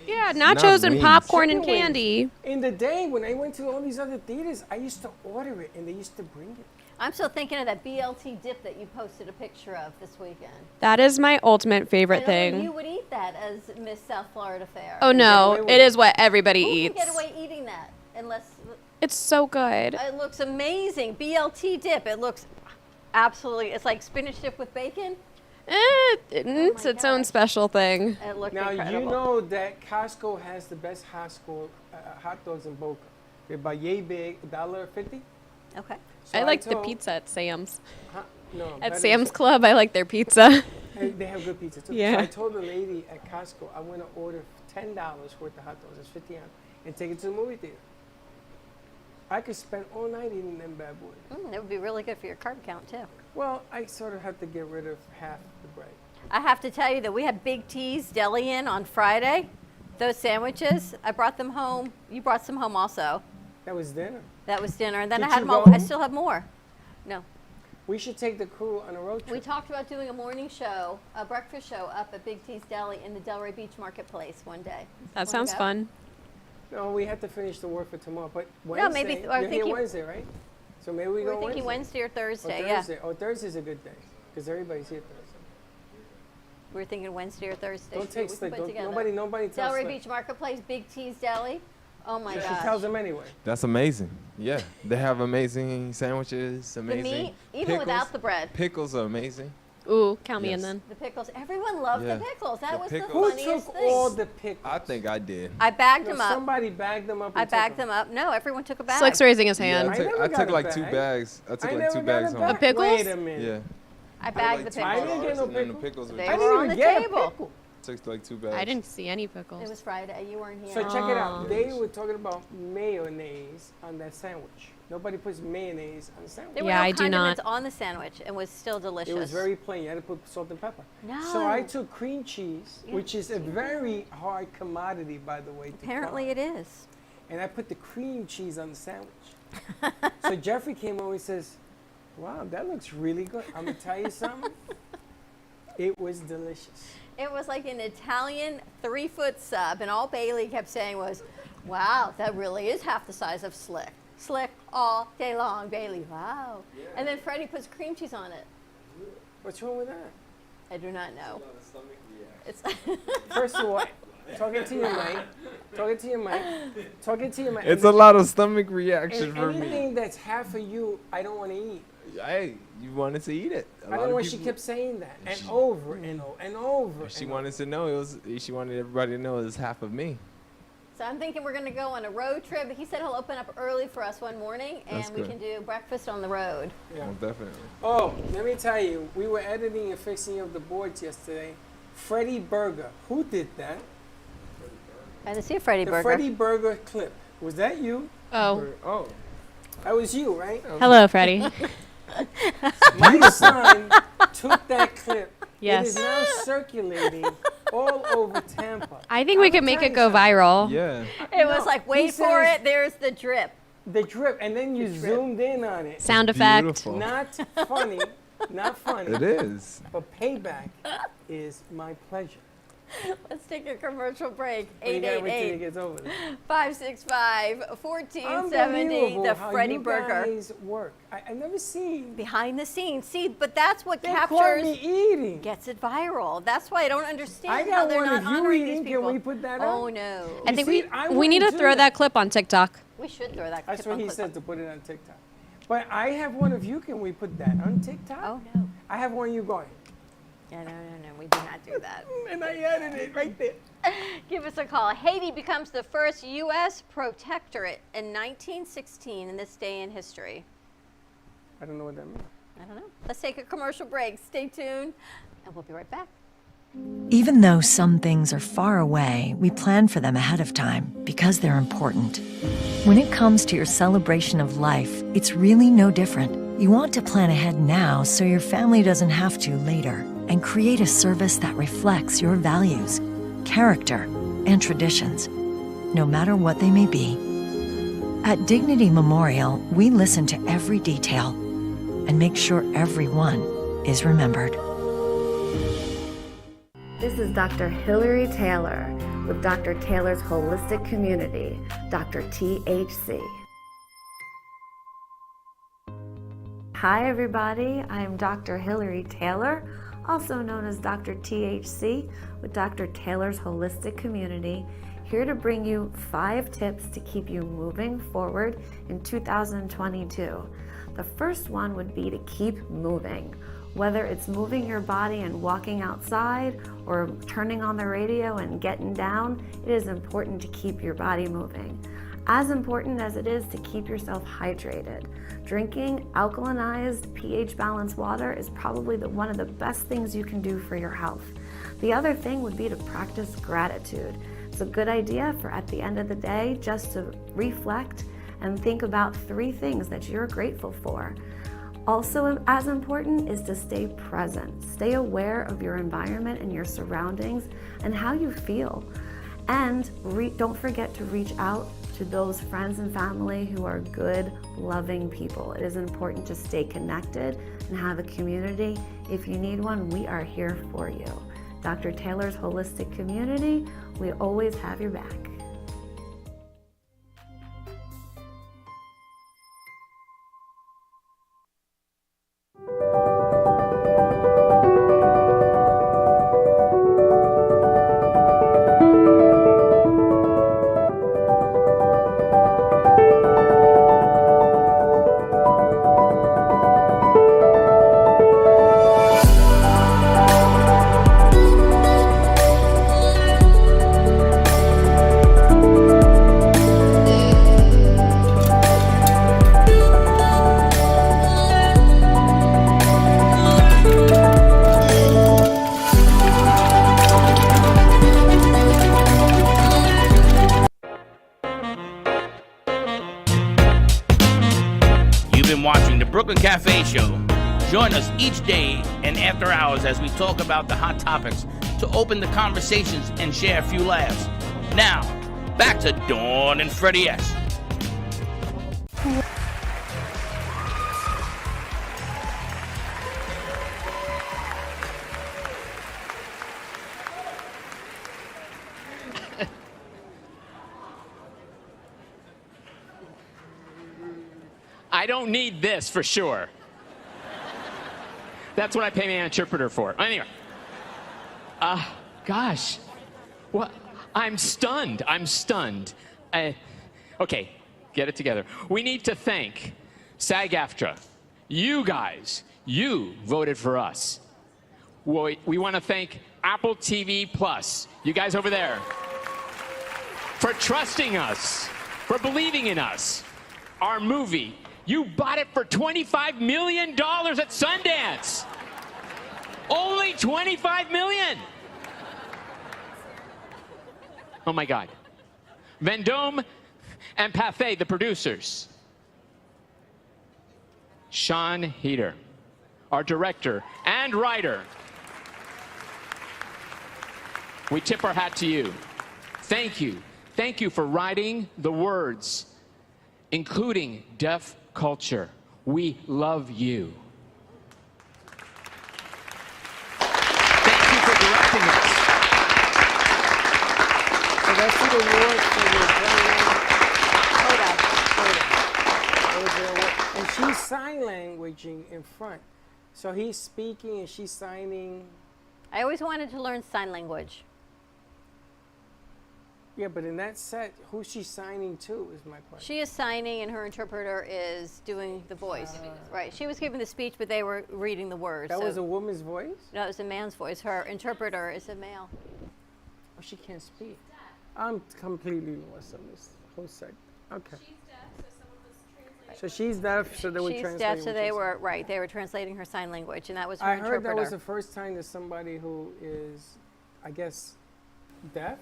yeah, nachos and wings. popcorn and Chicken wings. candy. In the day when I went to all these other theaters, I used to order it and they used to bring it. I'm still thinking of that BLT dip that you posted a picture of this weekend. That is my ultimate favorite And only thing. you would eat that as Miss South Florida Fair. Oh no, away with it it. is what everybody Who eats. can get away eating that? Unless It's so good. it looks amazing. BLT dip. It looks absolutely. It's like spinach dip with bacon. It's my its own gosh. special thing. It looked Now, incredible. you know that Costco has the best hot dogs in Boca. They're about yay big, $1.50. Okay. So I like the told- pizza at Sam's. No, At better Sam's than- Club, I like their pizza. And they have good pizza too. Yeah. So I told the lady at Costco I want to order $10 worth of hot dogs. It's 50 ounce, and take it to the movie theater. I could spend all night eating them bad boys. That would be really good for your carb count too. Well, I sort of have to get rid of half the bread. I have to tell you that we had Big T's Deli in on Friday. Those sandwiches, I brought them home. You brought some home also. That was dinner. That was dinner, and then Did I had you them all. go? I still have more. No. We should take the crew on a road We trip. talked about doing a morning show, a breakfast show up at Big T's Deli in the Delray Beach Marketplace one day. That Wanna sounds go? fun. No, we have to finish the work for tomorrow. But No, Wednesday, maybe you're I'm here thinking- Wednesday, right? So maybe we We go were thinking Wednesday or Or Thursday, Thursday. Oh, Thursday's a good day because everybody's here Thursday. We were thinking Wednesday or Thursday. Don't see what take we slick. can put Don't, together. nobody tells Delray slick. Beach Marketplace, Big T's Deli. Oh my She gosh. tells them anyway. That's amazing. Yeah, they have amazing sandwiches. The Amazing. meat, even pickles. without the bread. Pickles are amazing. Ooh, count me in Yes. then. The pickles. Everyone loved Yeah. the pickles. That The was pickles. the Who funniest took thing. all the pickles? I think I did. I bagged No, them up. Somebody bagged them up. I and took bagged them up. No, everyone took a bag. Slick's raising his Yeah, hand. I never I got took a like 2 bag. bags. I took I like never 2 got bags a home. bag. pickles? Wait a minute. Yeah. I bagged the Like 2 I didn't pickles. get no and then the pickle. pickles were They I just- were didn't on even the get table. a pickle. took like 2 bags. I didn't see any pickles. It was Friday. You weren't here. So check it out. Oh. They were talking about mayonnaise on that sandwich. Nobody puts mayonnaise on the sandwich. There were Yeah, no I do condiments not. on the sandwich and was still delicious. It was very plain. You had to put salt and pepper. No. So I took cream cheese, Yeah, which is a very hard commodity, by the way. To Apparently find. it is. And I put the cream cheese on the sandwich. So Jeffrey came over and says, "Wow, that looks really good. I'm gonna tell you something. It was delicious." It was like an Italian 3-foot sub, and all Bailey kept saying was, "Wow, that really is half the size of Slick. Slick all day long, Bailey. Wow." And then Freddie puts cream cheese on it. What's wrong with that? I do not know. It's First of all, Talking to your mic. Talking to your mic. Talking to your mic. It's a lot of stomach reaction and for anything me. that's half of you, I don't want to eat. Hey, you wanted to eat it. I don't know why she kept saying that and over and over. She wanted to know she wanted everybody to know it was half of me. So I'm thinking we're going to go on a road trip. He said he'll open up early for us one morning, and That's we good. can do breakfast on the road. Yeah. Well, definitely. Oh, let me tell you, we were editing and fixing up the boards yesterday. Freddie Burger, who did that? I didn't see a Freddie The Burger. Freddie Burger clip. Was that you? Oh. Oh. That was you, right? Hello, Freddie. My son took that clip. Yes. It is now circulating all over Tampa. I think we could make it go viral. Yeah. It was like, wait for says- it, there's the drip. The drip, and then you zoomed in on it. Sound effect. Beautiful. Not funny, not funny. It is. But payback is my pleasure. Let's take a commercial break. But you gotta wait till it gets over there. 565-1470, Unbelievable the how Freddie you Burger. guys work. I've never seen. Behind the scenes. See, but that's what They caught captures, me eating. gets it viral. That's why I don't understand I how got they're one not of you honoring eating. these people. Can we put that Oh, up? no. I You think see, I we need to wouldn't throw do that clip on TikTok. We should throw that That's clip what on he clip said on. to put it on TikTok. But I have one of you. Can we put that on TikTok? Oh, no. I have one of you going. Yeah, no. We do not do that. And I added it right there. Give us a call. Haiti becomes the first U.S. protectorate in 1916 in this day in history. I don't know what that means. I don't know. Let's take a commercial break. Stay tuned, and we'll be right back. Even though some things are far away, we plan for them ahead of time because they're important. When it comes to your celebration of life, it's really no different. You want to plan ahead now so your family doesn't have to later, and create a service that reflects your values, character, and traditions, no matter what they may be. At Dignity Memorial, we listen to every detail and make sure everyone is remembered. This is Dr. Hillary Taylor with Dr. Taylor's Holistic Community, Dr. THC. Hi everybody, I'm Dr. Hillary Taylor, also known as Dr. THC with Dr. Taylor's Holistic Community, here to bring you 5 tips to keep you moving forward in 2022. The first one would be to keep moving. Whether it's moving your body and walking outside or turning on the radio and getting down, it is important to keep your body moving. As important as it is to keep yourself hydrated. Drinking alkalinized, pH-balanced water is probably one of the best things you can do for your health. The other thing would be to practice gratitude. It's a good idea for at the end of the day just to reflect and think about 3 things that you're grateful for. Also, as important is to stay present. Stay aware of your environment and your surroundings and how you feel. And don't forget to reach out to those friends and family who are good, loving people. It is important to stay connected and have a community. If you need one, we are here for you. Dr. Taylor's Holistic Community, we always have your back. Watching the Brooklyn Cafe Show. Join us each day and after hours as we talk about the hot topics to open the conversations and share a few laughs. Now, back to Dawn and Freddie S. I don't need this for sure. That's what I pay my interpreter for. Anyway, gosh, what? I'm stunned. I'm stunned. Okay, get it together. We need to thank SAG-AFTRA. You guys, you voted for us. We want to thank Apple TV Plus, you guys over there, for trusting us, for believing in us. Our movie, you bought it for $25 million at Sundance. Only $25 million. Oh my God. Vendome and Pathé, the producers. Sean Heder, our director and writer. We tip our hat to you. Thank you. Thank you for writing the words, including deaf culture. We love you. Thank you for directing us. So that's the award for the and she's sign languaging in front. So he's speaking and she's signing. I always wanted to learn sign language. Yeah, but in that set, who's she signing to is my question. She is signing and her interpreter is doing the voice. Right. She was giving the speech, but they were reading the words. That was a woman's voice? No, it was a man's voice. Her interpreter is a male. Oh, she can't speak. I'm completely lost on this whole segment. Okay. So she's deaf, so they were translating. She's deaf, so they were, right, they were translating her sign language, and that was her interpreter. I heard that was the first time that somebody who is, I guess, deaf?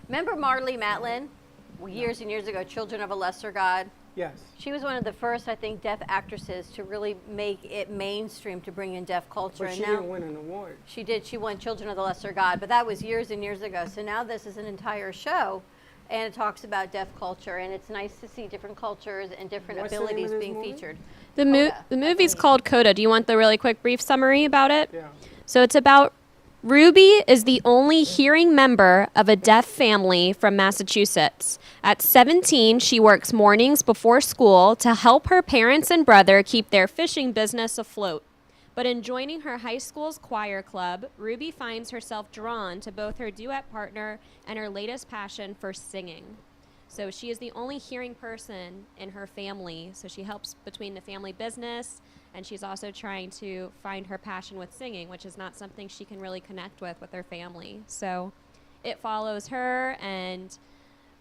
Remember Marlee Matlin, years and years ago, Children of a Lesser God? Yes. She was one of the first, I think, deaf actresses to really make it mainstream to bring in deaf culture. But she didn't win an award. She did. She won Children of the Lesser God, but that was years and years ago. So now this is an entire show, and it talks about deaf culture, and it's nice to see different cultures and different abilities being featured. The movie's called Coda. Do you want the really quick brief summary about it? Yeah. So it's about Ruby is the only hearing member of a deaf family from Massachusetts. At 17, she works mornings before school to help her parents and brother keep their fishing business afloat. But in joining her high school's choir club, Ruby finds herself drawn to both her duet partner and her latest passion for singing. So she is the only hearing person in her family, so she helps between the family business, and she's also trying to find her passion with singing, which is not something she can really connect with her family. So it follows her and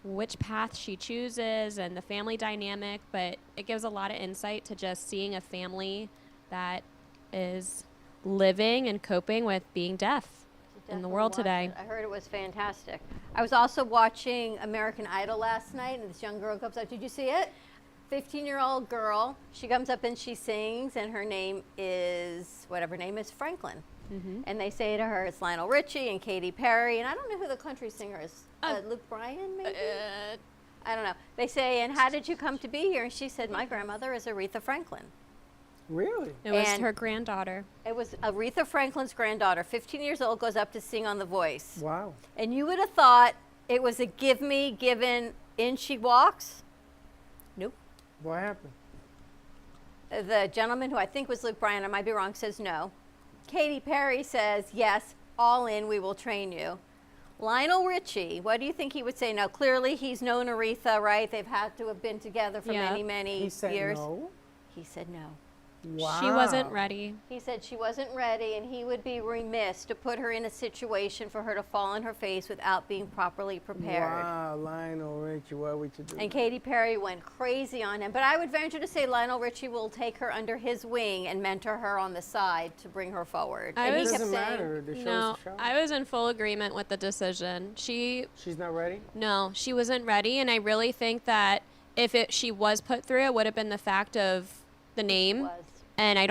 which path she chooses and the family dynamic, but it gives a lot of insight to just seeing a family that is living and coping with being deaf in the world today. I heard it was fantastic. I was also watching American Idol last night, and this young girl comes up. Did you see it? 15-year-old girl. She comes up and she sings, and her name is, whatever her name is, Franklin. Mm-hmm. And they say to her, it's Lionel Richie and Katy Perry, and I don't know who the country singer is. Luke Bryan, maybe? I don't know. They say, and how did you come to be here? And she said, my grandmother is Aretha Franklin. Really? It was her granddaughter. It was Aretha Franklin's granddaughter, 15 years old, goes up to sing on The Voice. Wow. And you would have thought it was a give me, given, in she walks. Nope. What happened? The gentleman, who I think was Luke Bryan, I might be wrong, says no. Katy Perry says, yes, all in, we will train you. Lionel Richie, what do you think he would say? Now, clearly he's known Aretha, right? They've had to have been together for many, many years. He said no? He said no. Wow. She wasn't ready. He said she wasn't ready, and he would be remiss to put her in a situation for her to fall on her face without being properly prepared. Wow, Lionel Richie, what would you do? And Katy Perry went crazy on him. But I would venture to say Lionel Richie will take her under his wing and mentor her on the side to bring her forward. It doesn't matter. The show's No, the show. I was in full agreement with the decision. She's not ready? No, she wasn't ready, and I really think that if she was put through, it would have been the fact of the name. And I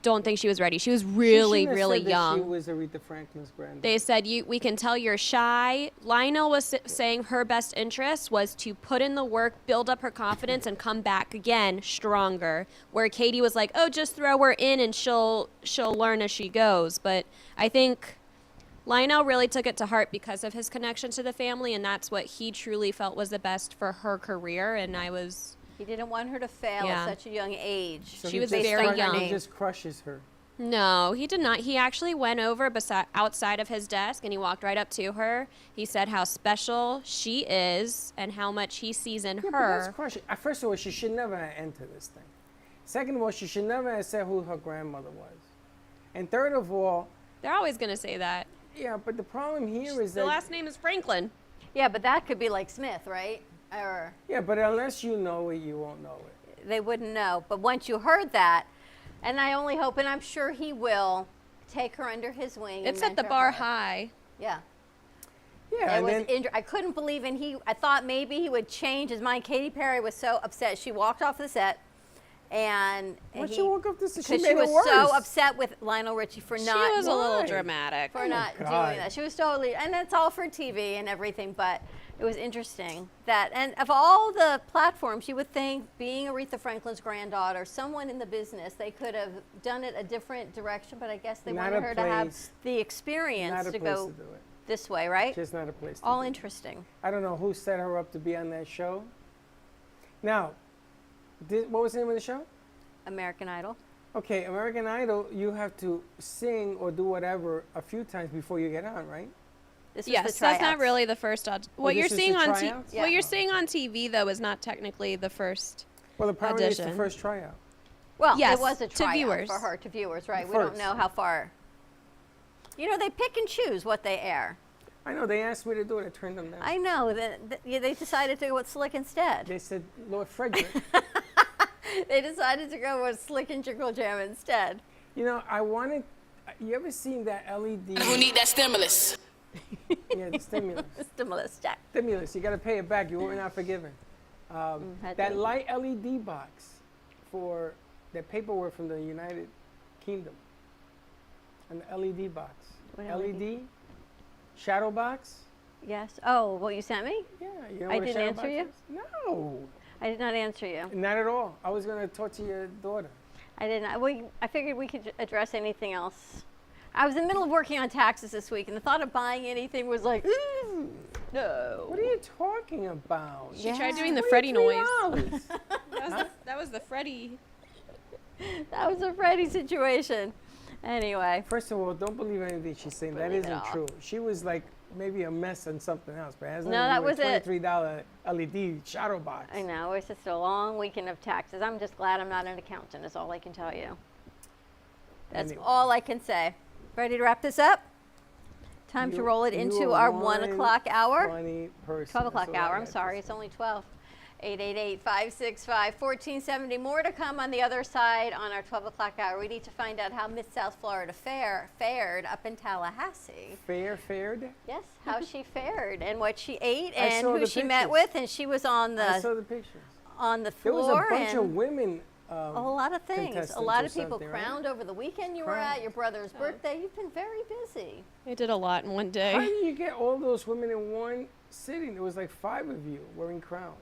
don't think she was ready. She was really, really young. She was Aretha Franklin's granddaughter. They said, we can tell you're shy. Lionel was saying her best interest was to put in the work, build up her confidence, and come back again stronger. Where Katy was like, oh, just throw her in and she'll learn as she goes. But I think Lionel really took it to heart because of his connection to the family, and that's what he truly felt was the best for her career. And He didn't want her to fail at such a young age. So she was very young. He just crushes her. No, he did not. He actually went over outside of his desk and he walked right up to her. He said how special she is and how much he sees in But her. that's crushing. First of all, she should never have entered this thing. Second of all, she should never have said who her grandmother was. And third of all, They're always going to say that. yeah, but the problem here is The that last name is Franklin. Yeah, but that could be like Smith, right? Or yeah, but unless you know it, you won't know it. they wouldn't know. But once you heard that, and I only hope, and I'm sure he will, take her under his wing. It and set the mentor bar her. high. Yeah. Yeah, It was and then I couldn't believe, and I thought maybe he would change his mind. Katy Perry was so upset. She walked off the set, and why'd she walk off the set? She because made she it was so worse. upset with Lionel Richie for not. She was a little Why? dramatic. For Oh my not doing God. that. She was totally, and it's all for TV and everything, but it was interesting that, and of all the platforms, you would think being Aretha Franklin's granddaughter, someone in the business, they could have done it a different direction, but I guess they Not wanted a her to have place- the experience not a to place go to do it. this way, right? Just not a place to All do it. interesting. I don't know who set her up to be on that show. Now, what was the name of the show? American Idol. Okay, American Idol, you have to sing or do whatever a few times before you get on, right? This is Yes, the that's not tryouts. really the first what you're this is seeing the on tryouts? Yeah. what you're seeing on TV though is not technically the first. Well, apparently it's the audition. first tryout. Well, Yes, it was a to tryout viewers. for her, to viewers, right? The We don't first. know how far. You know, they pick and choose what they air. I know, they asked me to do it, I turned them down. I know yeah, they decided to go with Slick instead. They said, Lord Frederick. They decided to go with Slick and Jiggle Jam instead. You know, you ever seen that LED? Who need that stimulus? Yeah, the stimulus. Stimulus check. Stimulus, you got to pay it back. You were not forgiven. had That to. light LED box for that paperwork from the United Kingdom. An LED box. What LED? Shadow box? Yes. Oh, what you sent me? Yeah, you know I what a didn't shadow answer box you? is? No, I did not answer you. not at all. I was going to talk to your daughter. I did not. I figured we could address anything else. I was in the middle of working on taxes this week, and the thought of buying anything was like, no. What are you talking about? She tried doing the $23. Freddy noise. That was the Freddy. That was a Freddie situation. Anyway. First of all, don't believe anything she's saying. That Believe it isn't all. true. She was like maybe a mess on something else, but it has No, nothing that to do was with it. $23 LED shadow box. I know. It's just a long weekend of taxes. I'm just glad I'm not an accountant, is all I can tell you. That's Anyway. all I can say. Ready to wrap this up? Time to You- roll it you into are our 1 one o'clock hour. Funny person. 12 o'clock That's all I hour. I'm got to sorry. say. It's only 12. 888-565-1470. More to come on the other side on our 12 o'clock hour. We need to find out how Miss South Florida fared up in Tallahassee. Fared? Yes, how she fared and what she ate I and saw who the she met pictures. with. And she was on I saw the the pictures. floor. There was a bunch and of women. a whole lot of things. A contestants lot or of people something, right? crowned over the weekend you were Crowned. at, your brother's birthday. You've been very busy. I did a lot in one How day. do you get all those women in one sitting? There was like 5 of you wearing crowns.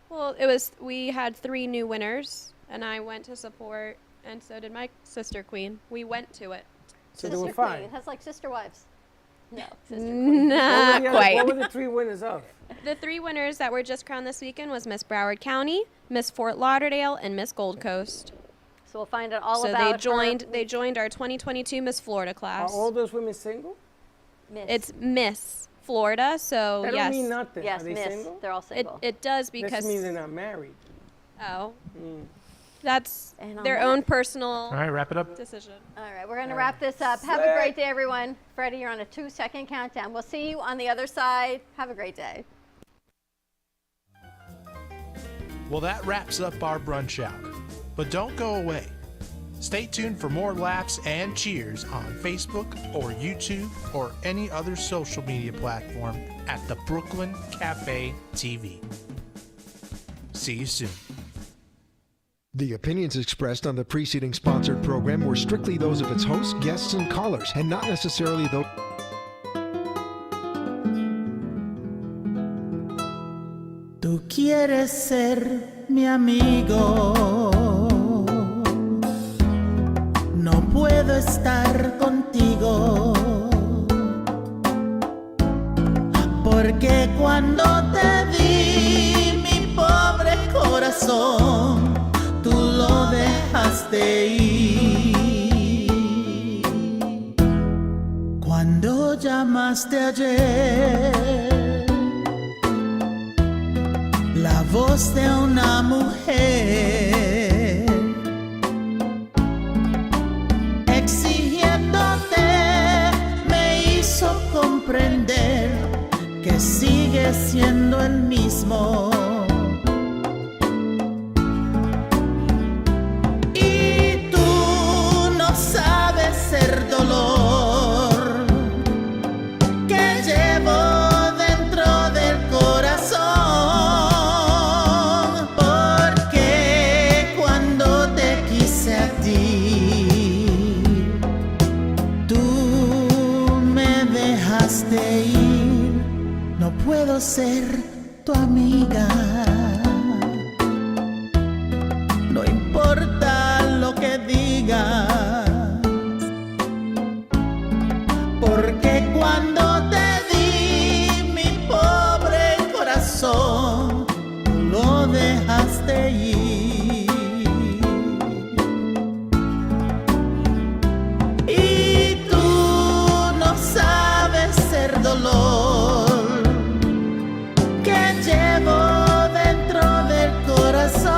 Well, we had 3 new winners, and I went to support, and so did my sister queen. We went to it. So there were Sister 5. Queen. It has like sister wives. No, sister What queen. were Not the other- quite. What were the 3 winners of? The 3 winners that were just crowned this weekend was Miss Broward County, Miss Fort Lauderdale, and Miss Gold Coast. So we'll find out all So about they joined our 2022 Miss Florida Are class. all those women single? Miss. It's Miss Florida, so That yes. don't mean nothing. Yes, Are they Miss. single? They're all It single. it does This because means they're not married. oh, Mm. that's And on their that- own personal All right, wrap it up. decision. All right, we're going to wrap this up. Have a great day, everyone. Freddie, you're on a 2-second countdown. We'll see you on the other side. Have a great day. Well, that wraps up our brunch hour. But don't go away. Stay tuned for more laughs and cheers on Facebook or YouTube or any other social media platform at the Brooklyn Cafe TV. See you soon. The opinions expressed on the preceding sponsored program were strictly those of its hosts, guests, and callers, and not necessarily those. Tú quieres ser mi amigo. No puedo estar contigo. Porque cuando te di mi pobre corazón, tú lo dejaste ir. Cuando llamaste ayer, la voz de una mujer exigiéndote me hizo comprender que sigue siendo el mismo. Y tú no sabes el dolor que llevo dentro del corazón, porque cuando te quise a ti, tú me dejaste ir. No puedo ser tu amiga, no importa lo que digas, porque cuando te di mi pobre corazón, tú lo dejaste ir. Y tú no sabes el dolor que llevo dentro del corazón,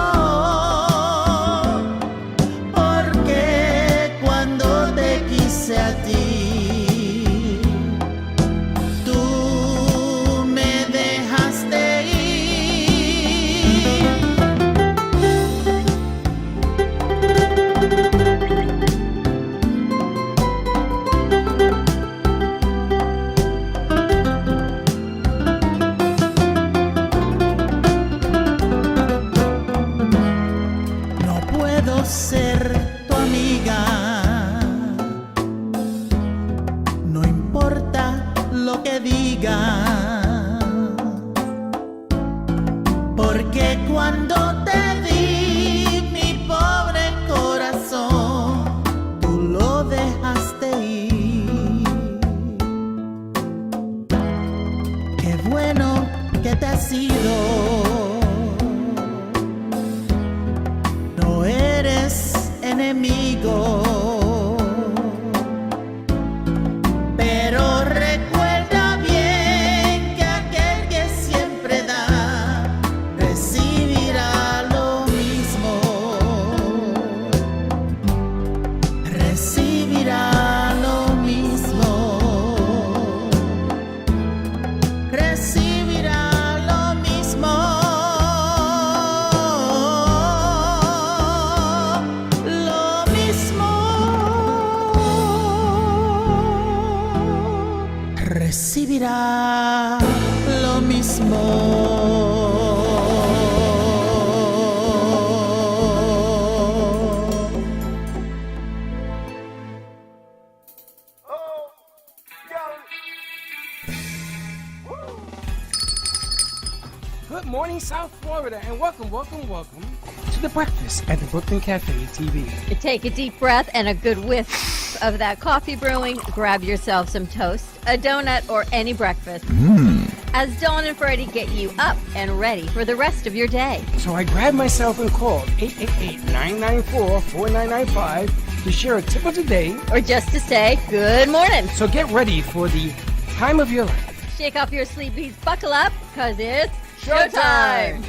porque cuando te quise a ti, tú me dejaste ir. No puedo ser tu amiga, no importa lo que digas, porque cuando te di mi pobre corazón, tú lo dejaste ir. Qué bueno que te has ido. No eres enemigo, pero recuerda bien que aquel que siempre da recibirá lo mismo. Recibirá lo mismo. Recibirá lo mismo. Lo mismo. Recibirá lo mismo. Good morning, South Florida, and welcome to the breakfast at the Brooklyn Cafe TV. Take a deep breath and a good whiff of that coffee brewing. Grab yourself some toast, a donut, or any breakfast. As Dawn and Freddie get you up and ready for the rest of your day. So I grabbed myself and called 888-994-4995 to share a tip of the day, Or just to say good morning. so get ready for the time of your life. Shake off your sleepies, buckle up, because it's showtime.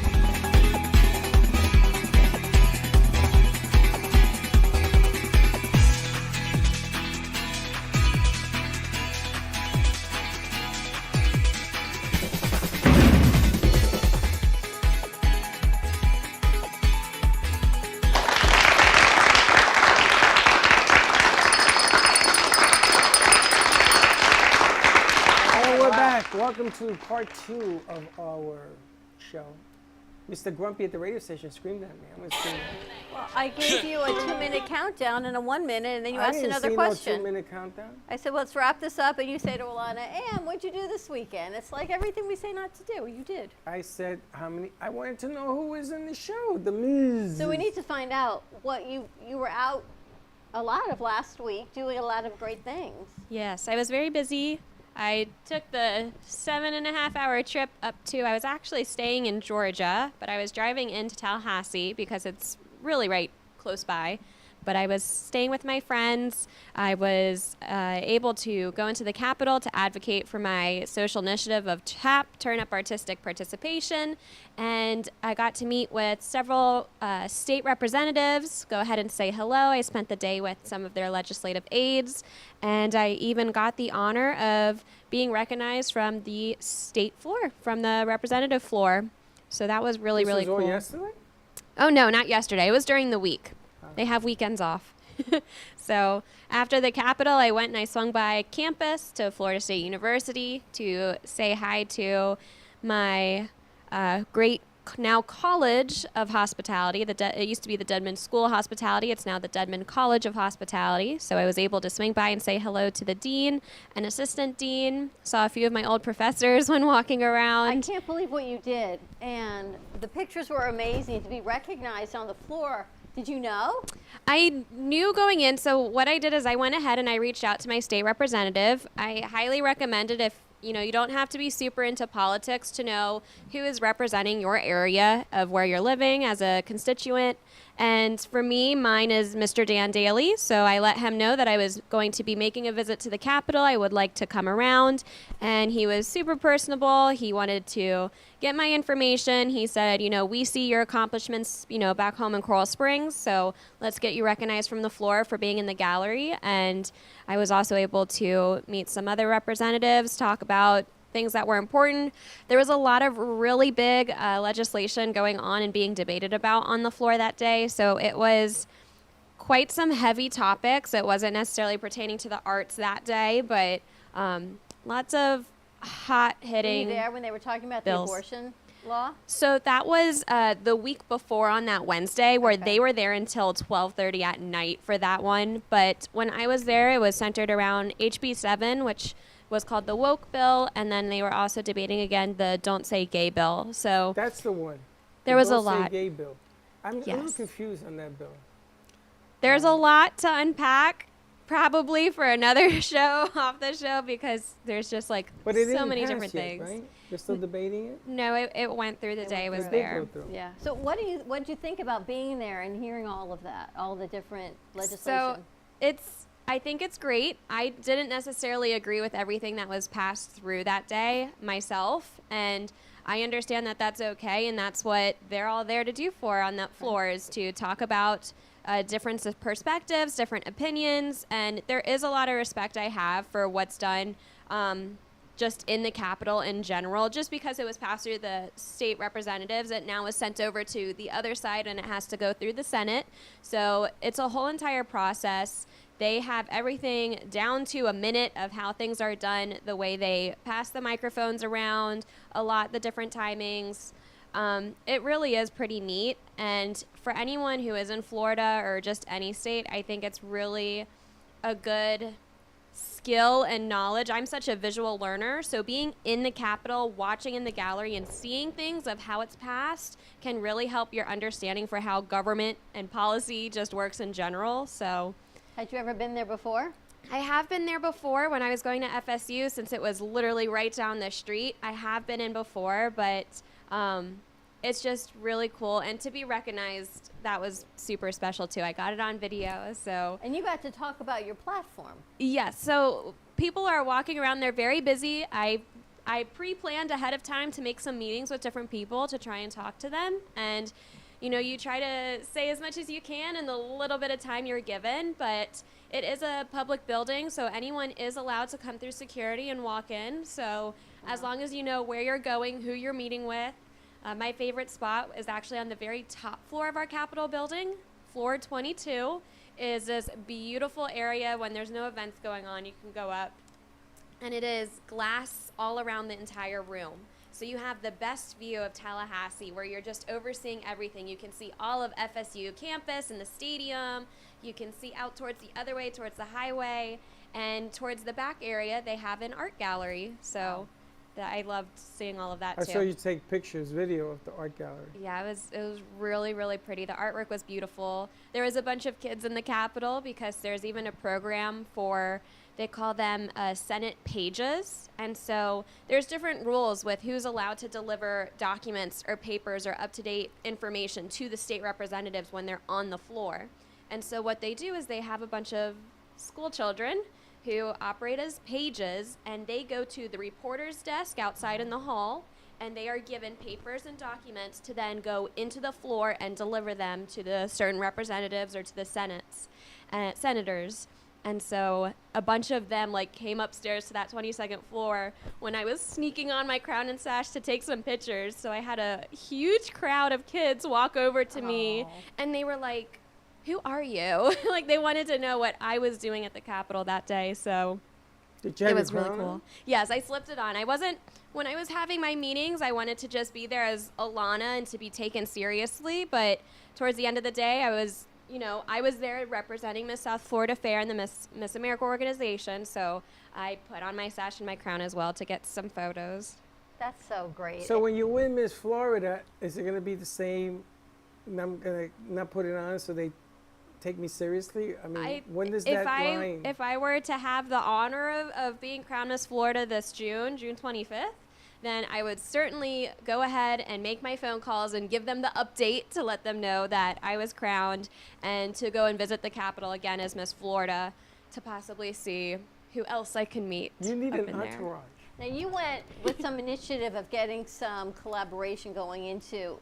And we're back. Welcome to part 2 of our show. Mr. Grumpy at the radio station screamed at me. I'm gonna scream at him. Well, I gave you a 2-minute countdown and a 1 minute, and then you I asked didn't another see question. No 2-minute countdown. I said, let's wrap this up, and you say to Alana, Am, what'd you do this weekend? It's like everything we say not to do. You did. I said how many. I wanted to know who was in the show. The Miz. So we need to find out what you were out a lot of last week doing a lot of great things. Yes, I was very busy. I took the 7.5-hour trip up to, I was actually staying in Georgia, but I was driving into Tallahassee because it's really right close by. but I was staying with my friends. I was able to go into the Capitol to advocate for my social initiative of TAP, Turn Up Artistic Participation, and I got to meet with several state representatives, go ahead and say hello. I spent the day with some of their legislative aides, and I even got the honor of being recognized from the state floor, from the representative floor. So that was really, really cool. This was all yesterday? Oh, no, not yesterday. It was during the week. They have weekends off. So after the Capitol, I went and I swung by campus to Florida State University to say hi to my great now College of Hospitality. It used to be the Dedman School of Hospitality. It's now the Dedman College of Hospitality. So I was able to swing by and say hello to the dean and assistant dean. Saw a few of my old professors when walking around. I can't believe what you did. And the pictures were amazing to be recognized on the floor. Did you know? I knew going in. So what I did is I went ahead and I reached out to my state representative. I highly recommend it if you don't have to be super into politics to know who is representing your area of where you're living as a constituent. And for me, mine is Mr. Dan Daly. So I let him know that I was going to be making a visit to the Capitol. I would like to come around. And he was super personable. He wanted to get my information. He said, we see your accomplishments, back home in Coral Springs. So let's get you recognized from the floor for being in the gallery. And I was also able to meet some other representatives, talk about things that were important. There was a lot of really big legislation going on and being debated about on the floor that day. So it was quite some heavy topics. It wasn't necessarily pertaining to the arts that day, but lots of hot-hitting Were you there when they were talking about bills. the abortion law? So that was the week before on that Wednesday, where they were there until 12:30 at night for that one. But when I was there, it was centered around HB 7, which was called the woke bill, and then they were also debating again the don't say gay bill. So that's the one. There was a Don't Say lot. Gay bill. I'm a little confused on that bill. There's a lot to unpack, probably for another show off the show, because there's just But it so didn't many pass different yet, things. Right? They're still debating it. No, it went through the day I was It did there. go through. Yeah. So what did you think about being there and hearing all of that, all the different legislation? So I think it's great. I didn't necessarily agree with everything that was passed through that day myself, and I understand that that's okay, and that's what they're all there to do for on that floor, is to talk about difference of perspectives, different opinions, and there is a lot of respect I have for what's done just in the Capitol in general. Just because it was passed through the state representatives, it now is sent over to the other side and it has to go through the Senate. So it's a whole entire process. They have everything down to a minute of how things are done, the way they pass the microphones around, the different timings. It really is pretty neat. And for anyone who is in Florida or just any state, I think it's really a good skill and knowledge. I'm such a visual learner, so being in the Capitol, watching in the gallery, and seeing things of how it's passed can really help your understanding for how government and policy just works in general. So, had you ever been there before? I have been there before when I was going to FSU, since it was literally right down the street. I have been in before, but it's just really cool. And to be recognized, that was super special too. I got it on video, so. And you got to talk about your platform. Yes, so people are walking around, they're very busy. I pre-planned ahead of time to make some meetings with different people to try and talk to them. And you try to say as much as you can in the little bit of time you're given, but it is a public building, so anyone is allowed to come through security and walk in. So as long as you know where you're going, who you're meeting with. My favorite spot is actually on the very top floor of our Capitol building. Floor 22 is this beautiful area. When there's no events going on, you can go up. And it is glass all around the entire room. So you have the best view of Tallahassee, where you're just overseeing everything. You can see all of FSU campus and the stadium. You can see out towards the other way, towards the highway. And towards the back area, they have an art gallery. So I loved seeing all of that, too. I saw you take pictures, video of the art gallery. Yeah, it was really, really pretty. The artwork was beautiful. There was a bunch of kids in the Capitol, because there's even a program for, they call them Senate pages. And so there's different rules with who's allowed to deliver documents or papers or up-to-date information to the state representatives when they're on the floor. And so what they do is they have a bunch of school children who operate as pages, and they go to the reporter's desk outside in the hall, and they are given papers and documents to then go into the floor and deliver them to the certain representatives or to the senators. And so a bunch of them like came upstairs to that 22nd floor when I was sneaking on my crown and sash to take some pictures. So I had a huge crowd of kids walk over to me, and they were like, "Who are you?" Like they wanted to know what I was doing at the Capitol that day. So it was really cool. Yes, I slipped it on. When I was having my meetings, I wanted to just be there as Alana and to be taken seriously. But towards the end of the day, I was there representing Miss South Florida Fair and the Miss America organization. So I put on my sash and my crown as well to get some photos. That's so great. So when you win Miss Florida, is it going to be the same? And I'm going to not put it on so they take me seriously? I mean, when does that line? If I were to have the honor of being crowned Miss Florida this June 25th, then I would certainly go ahead and make my phone calls and give them the update to let them know that I was crowned, and to go and visit the Capitol again as Miss Florida to possibly see who else I can meet. You need an entourage. Now you went with some initiative of getting some collaboration going into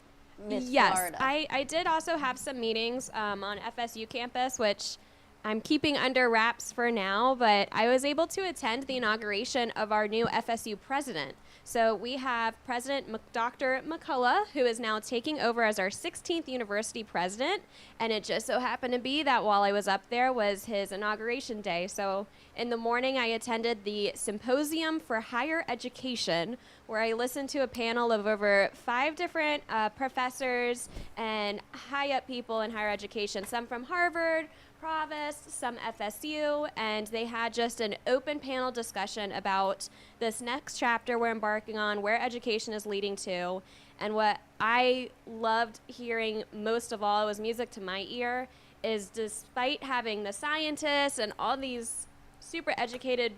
Miss Florida. Yes, I did also have some meetings on FSU campus, which I'm keeping under wraps for now, but I was able to attend the inauguration of our new FSU president. So we have President Dr. McCullough, who is now taking over as our 16th university president, and it just so happened to be that while I was up there was his inauguration day. So in the morning I attended the Symposium for Higher Education, where I listened to a panel of over 5 different professors and high-up people in higher education, some from Harvard, Provost, some FSU, and they had just an open panel discussion about this next chapter we're embarking on, where education is leading to. And what I loved hearing most of all, was music to my ear, is despite having the scientists and all these super educated,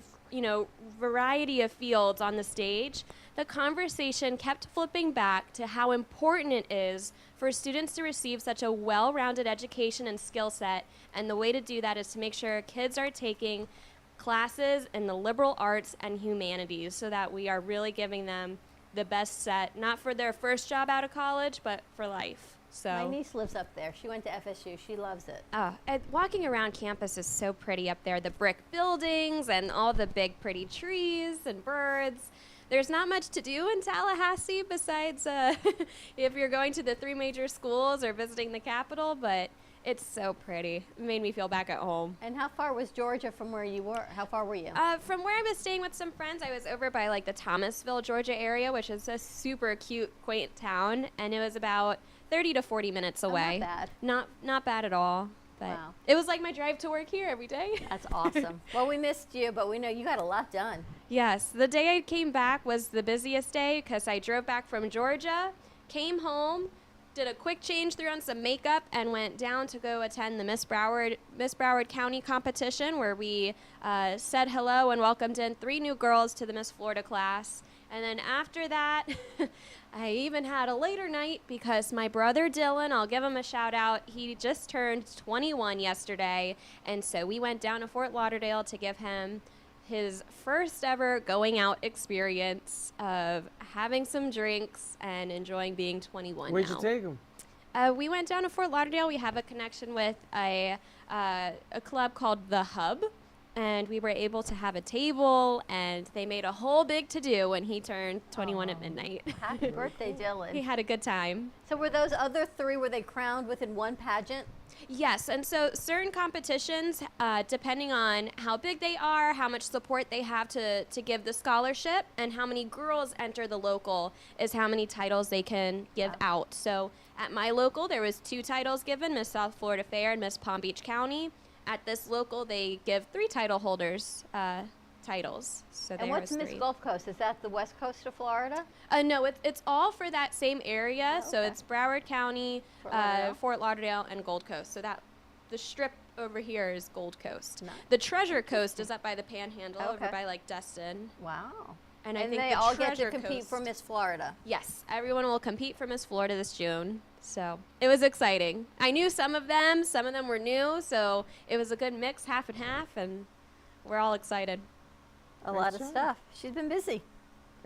variety of fields on the stage, the conversation kept flipping back to how important it is for students to receive such a well-rounded education and skill set. And the way to do that is to make sure kids are taking classes in the liberal arts and humanities, so that we are really giving them the best set, not for their first job out of college, but for life. So my niece lives up there. She went to FSU. She loves it. Walking around campus is so pretty up there. The brick buildings and all the big pretty trees and birds. There's not much to do in Tallahassee besides if you're going to the 3 major schools or visiting the Capitol, but it's so pretty. It made me feel back at home. And how far was Georgia from where you were? How far were you? From where I was staying with some friends, I was over by like the Thomasville, Georgia area, which is a super cute, quaint town, and it was about 30 to 40 minutes away. Not bad. Not bad at all. But it was like my drive to work here every day. That's awesome. Well, we missed you, but we know you got a lot done. Yes. The day I came back was the busiest day because I drove back from Georgia, came home, did a quick change, threw on some makeup, and went down to go attend the Miss Broward County competition, where we said hello and welcomed in 3 new girls to the Miss Florida class. And then after that, I even had a later night because my brother Dylan, I'll give him a shout out, he just turned 21 yesterday. And so we went down to Fort Lauderdale to give him his first ever going out experience of having some drinks and enjoying being 21 Where'd you take him? We went down to Fort Lauderdale. We have a connection with a club called The Hub. And we were able to have a table, and they made a whole big to-do when he turned 21 at midnight. Happy birthday, Dylan. He had a good time. So were those other 3, were they crowned within one pageant? Yes, and so certain competitions, depending on how big they are, how much support they have to give the scholarship, and how many girls enter the local is how many titles they can give out. So at my local, there was 2 titles given, Miss South Florida Fair and Miss Palm Beach County. At this local, they give 3 title holders titles. So and what's Miss Gulf Coast? Is that the west coast of Florida? No, it's all for that same area. Oh, so it's Broward County, Fort Lauderdale, and Gold Coast. So that the strip over here is Gold Coast. Nice. The Treasure Coast is up by the Panhandle, over by like Destin. Wow. And I And think they the all get to Treasure compete Coast- for Miss Florida. Yes, everyone will compete for Miss Florida this June. So it was exciting. I knew some of them were new, so it was a good mix, half and half, and we're all excited. A lot of stuff. She's been busy.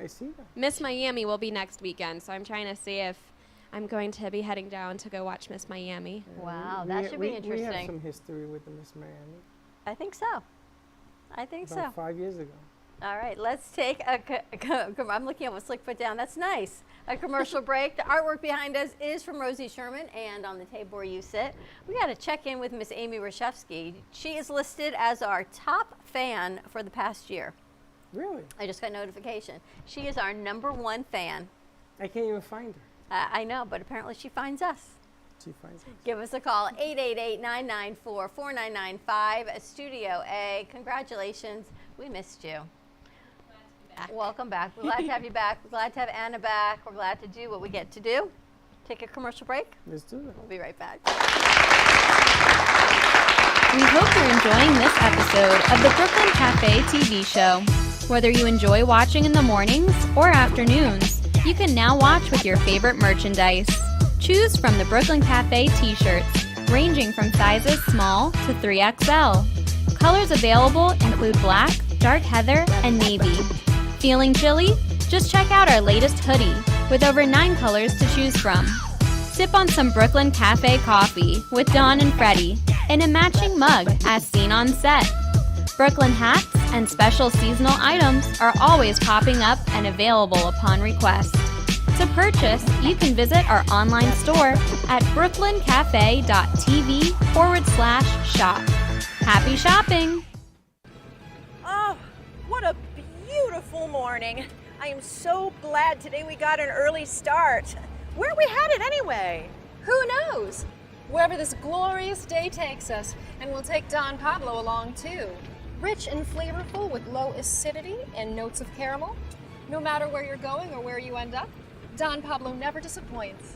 I see that. Miss Miami will be next weekend, so I'm trying to see if I'm going to be heading down to go watch Miss Miami. Wow, that should be interesting. We have some history with the Miss Miami. I think so. I think About so. 5 years ago. All right, let's take I'm looking at what Slick put down. That's nice. A commercial break. The artwork behind us is from Rosie Sherman, and on the table where you sit, we got to check in with Miss Amy Rashevsky. She is listed as our top fan for the past year. Really? I just got notification. She is our #1 fan. I can't even find her. I know, but apparently she finds us. She finds us. Give us a call, 888-994-4995, Studio A. Congratulations. We missed you. Welcome back. We're glad to have you back. We're glad to have Anna back. We're glad to do what we get to do. Take a commercial break. Let's do it. We'll be right back. We hope you're enjoying this episode of the Brooklyn Cafe TV show. Whether you enjoy watching in the mornings or afternoons, you can now watch with your favorite merchandise. Choose from the Brooklyn Cafe t-shirts, ranging from sizes small to 3XL. Colors available include black, dark heather, and navy. Feeling chilly? Just check out our latest hoodie with over 9 colors to choose from. Sip on some Brooklyn Cafe coffee with Dawn and Freddie in a matching mug as seen on set. Brooklyn hats and special seasonal items are always popping up and available upon request. To purchase, you can visit our online store at brooklyncafe.tv/shop. Happy shopping! Oh, what a beautiful morning. I am so glad today we got an early start. Where are we headed anyway? Who knows? Wherever this glorious day takes us, and we'll take Don Pablo along too. Rich and flavorful with low acidity and notes of caramel. No matter where you're going or where you end up, Don Pablo never disappoints.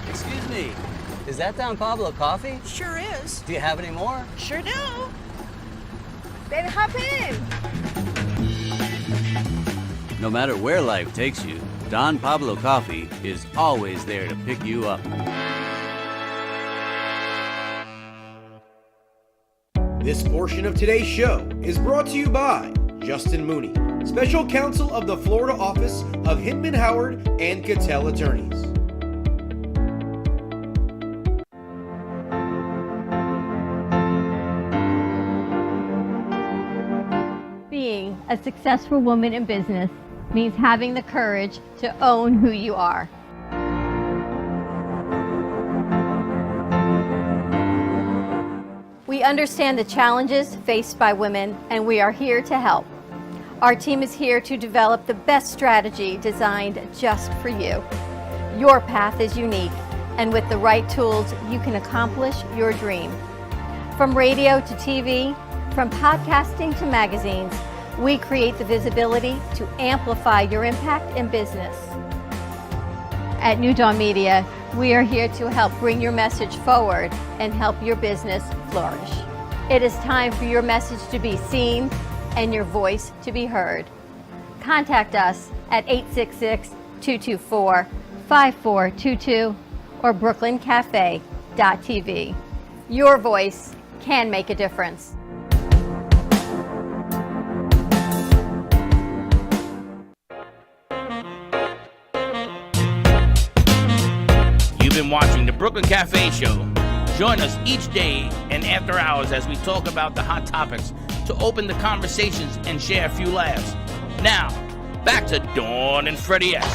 Excuse me, is that Don Pablo coffee? Sure is. Do you have any more? Sure do. Then hop in. No matter where life takes you, Don Pablo Coffee is always there to pick you up. This portion of today's show is brought to you by Justin Mooney, Special Counsel of the Florida Office of Hinman Howard and Cattell Attorneys. Being a successful woman in business means having the courage to own who you are. We understand the challenges faced by women, and we are here to help. Our team is here to develop the best strategy designed just for you. Your path is unique, and with the right tools, you can accomplish your dream. From radio to TV, from podcasting to magazines, we create the visibility to amplify your impact in business. At New Dawn Media, we are here to help bring your message forward and help your business flourish. It is time for your message to be seen and your voice to be heard. Contact us at 866-224-5422 or brooklyncafe.tv. Your voice can make a difference. You've been watching the Brooklyn Cafe Show. Join us each day and after hours as we talk about the hot topics to open the conversations and share a few laughs. Now, back to Dawn and Freddie S.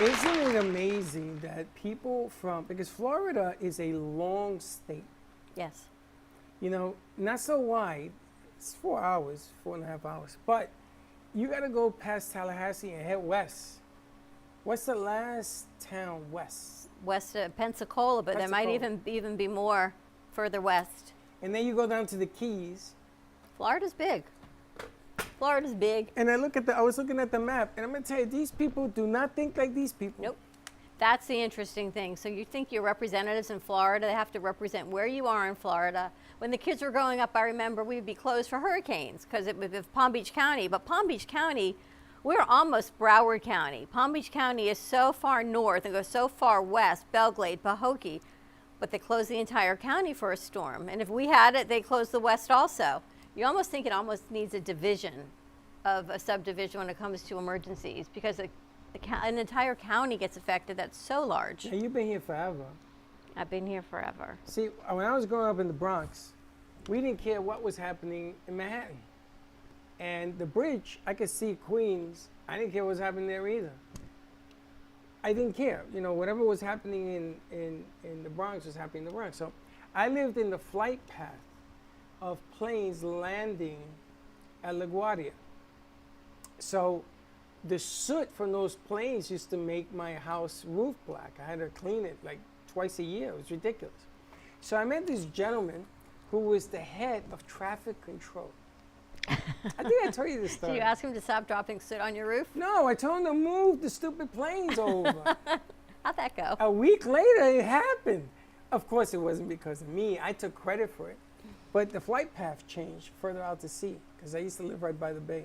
Isn't it amazing that people because Florida is a long state. Yes. You know, not so wide. It's 4 hours, 4.5 hours. But you got to go past Tallahassee and head west. What's the last town west? west of Pensacola, but there might even be more further west. And then you go down to the Keys. Florida's big. Florida's big. And I was looking at the map, and I'm gonna tell you, these people do not think like these people. Nope. That's the interesting thing. So you think your representatives in Florida, they have to represent where you are in Florida. When the kids were growing up, I remember we would be closed for hurricanes because it was Palm Beach County. But Palm Beach County, we're almost Broward County. Palm Beach County is so far north and goes so far west, Belglade, Pahokee, but they closed the entire county for a storm. And if we had it, they closed the west also. You almost think it almost needs a division of a subdivision when it comes to emergencies because an entire county gets affected. That's so large. And you've been here forever. I've been here forever. See, when I was growing up in the Bronx, we didn't care what was happening in Manhattan. And the bridge, I could see Queens. I didn't care what was happening there either. I didn't care. You know, whatever was happening in the Bronx was happening in the Bronx. So I lived in the flight path of planes landing at LaGuardia. So the soot from those planes used to make my house roof black. I had to clean it like twice a year. It was ridiculous. So I met this gentleman who was the head of traffic control. I think I told you this story. So you asked him to stop dropping soot on your roof? No, I told him to move the stupid planes over. How'd that go? A week later, it happened. Of course, it wasn't because of me. I took credit for it. But the flight path changed further out to sea because I used to live right by the bay.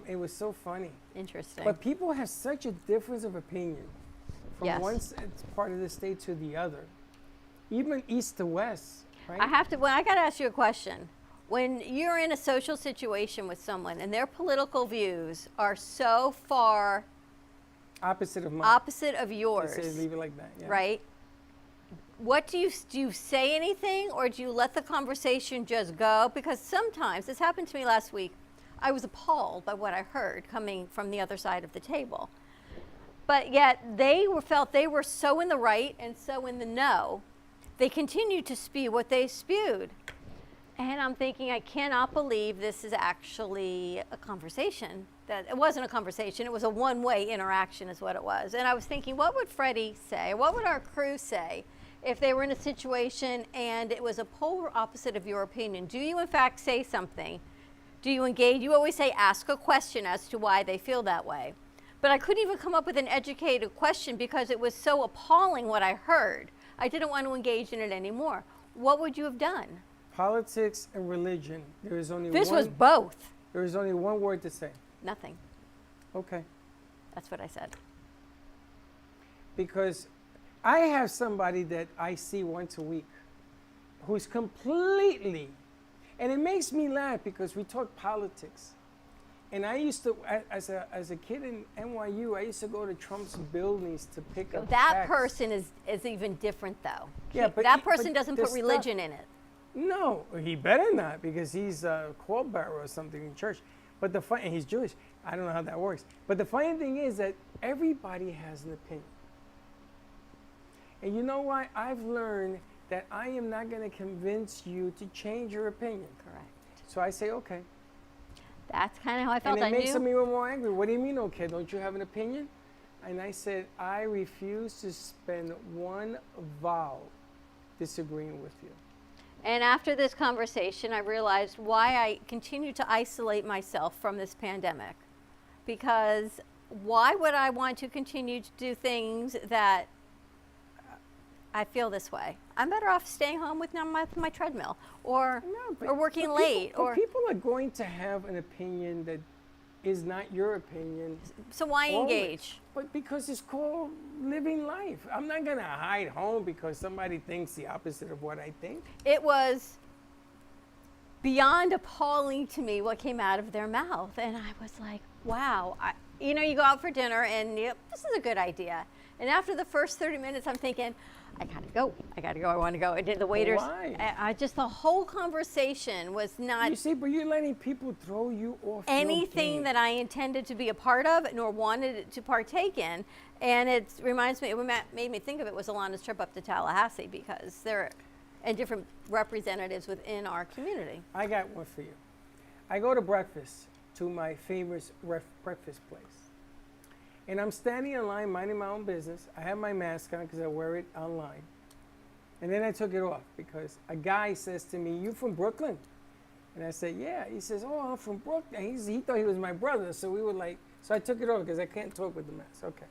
It was so funny. Interesting. But people have such a difference of opinion from Yes. one part of the state to the other, even east to west, right? I got to ask you a question. When you're in a social situation with someone and their political views are so far opposite of mine. opposite of yours, They say leave it like that, yeah. right? What do you say anything, or do you let the conversation just go? Because sometimes, this happened to me last week, I was appalled by what I heard coming from the other side of the table. But yet felt they were so in the right and so in the no, they continued to spew what they spewed. And I'm thinking, I cannot believe this is actually a conversation. That it wasn't a conversation, it was a one-way interaction is what it was. And I was thinking, what would Freddie say? What would our crew say if they were in a situation and it was a polar opposite of your opinion? Do you in fact say something? Do you engage? You always say ask a question as to why they feel that way. But I couldn't even come up with an educated question because it was so appalling what I heard. I didn't want to engage in it anymore. What would you have done? Politics and religion, there is only This one. was both. There is only one word to say. Nothing. Okay. That's what I said. Because I have somebody that I see once a week who's completely, and it makes me laugh because we talk politics. And I used to, as a kid in NYU, I used to go to Trump's buildings to pick up That facts. person is even different though. Yeah, but that person doesn't the put religion in it. No, he better not because he's a pallbearer or something in church. But and he's Jewish. I don't know how that works. But the funny thing is that everybody has an opinion. And you know why? I've learned that I am not going to convince you to change your opinion. Correct. So I say, okay. That's kind of how I felt. And it makes me even more angry. What do you mean, okay? Don't you have an opinion? And I said, I refuse to spend one vowel disagreeing with you. And after this conversation, I realized why I continue to isolate myself from this pandemic. Because why would I want to continue to do things that I feel this way? I'm better off staying home with my treadmill or working late. People are going to have an opinion that is not your opinion. So why always. engage? But because it's called living life. I'm not going to hide home because somebody thinks the opposite of what I think. It was beyond appalling to me what came out of their mouth. And I was like, wow. You go out for dinner and this is a good idea. And after the first 30 minutes, I'm thinking, I gotta go, I wanna go. And the waiters, Why? Just the whole conversation was not You see, but you're letting people throw you off anything your game. that I intended to be a part of nor wanted to partake in. And it reminds me, what made me think of it was Alana's trip up to Tallahassee because there are different representatives within our community. I got one for you. I go to breakfast to my famous breakfast place. And I'm standing in line, minding my own business. I have my mask on because I wear it online. And then I took it off because a guy says to me, "You from Brooklyn?" And I said, "Yeah." He says, "Oh, I'm from Brooklyn." He thought he was my brother, so we were like, so I took it off because I can't talk with the mask. Okay.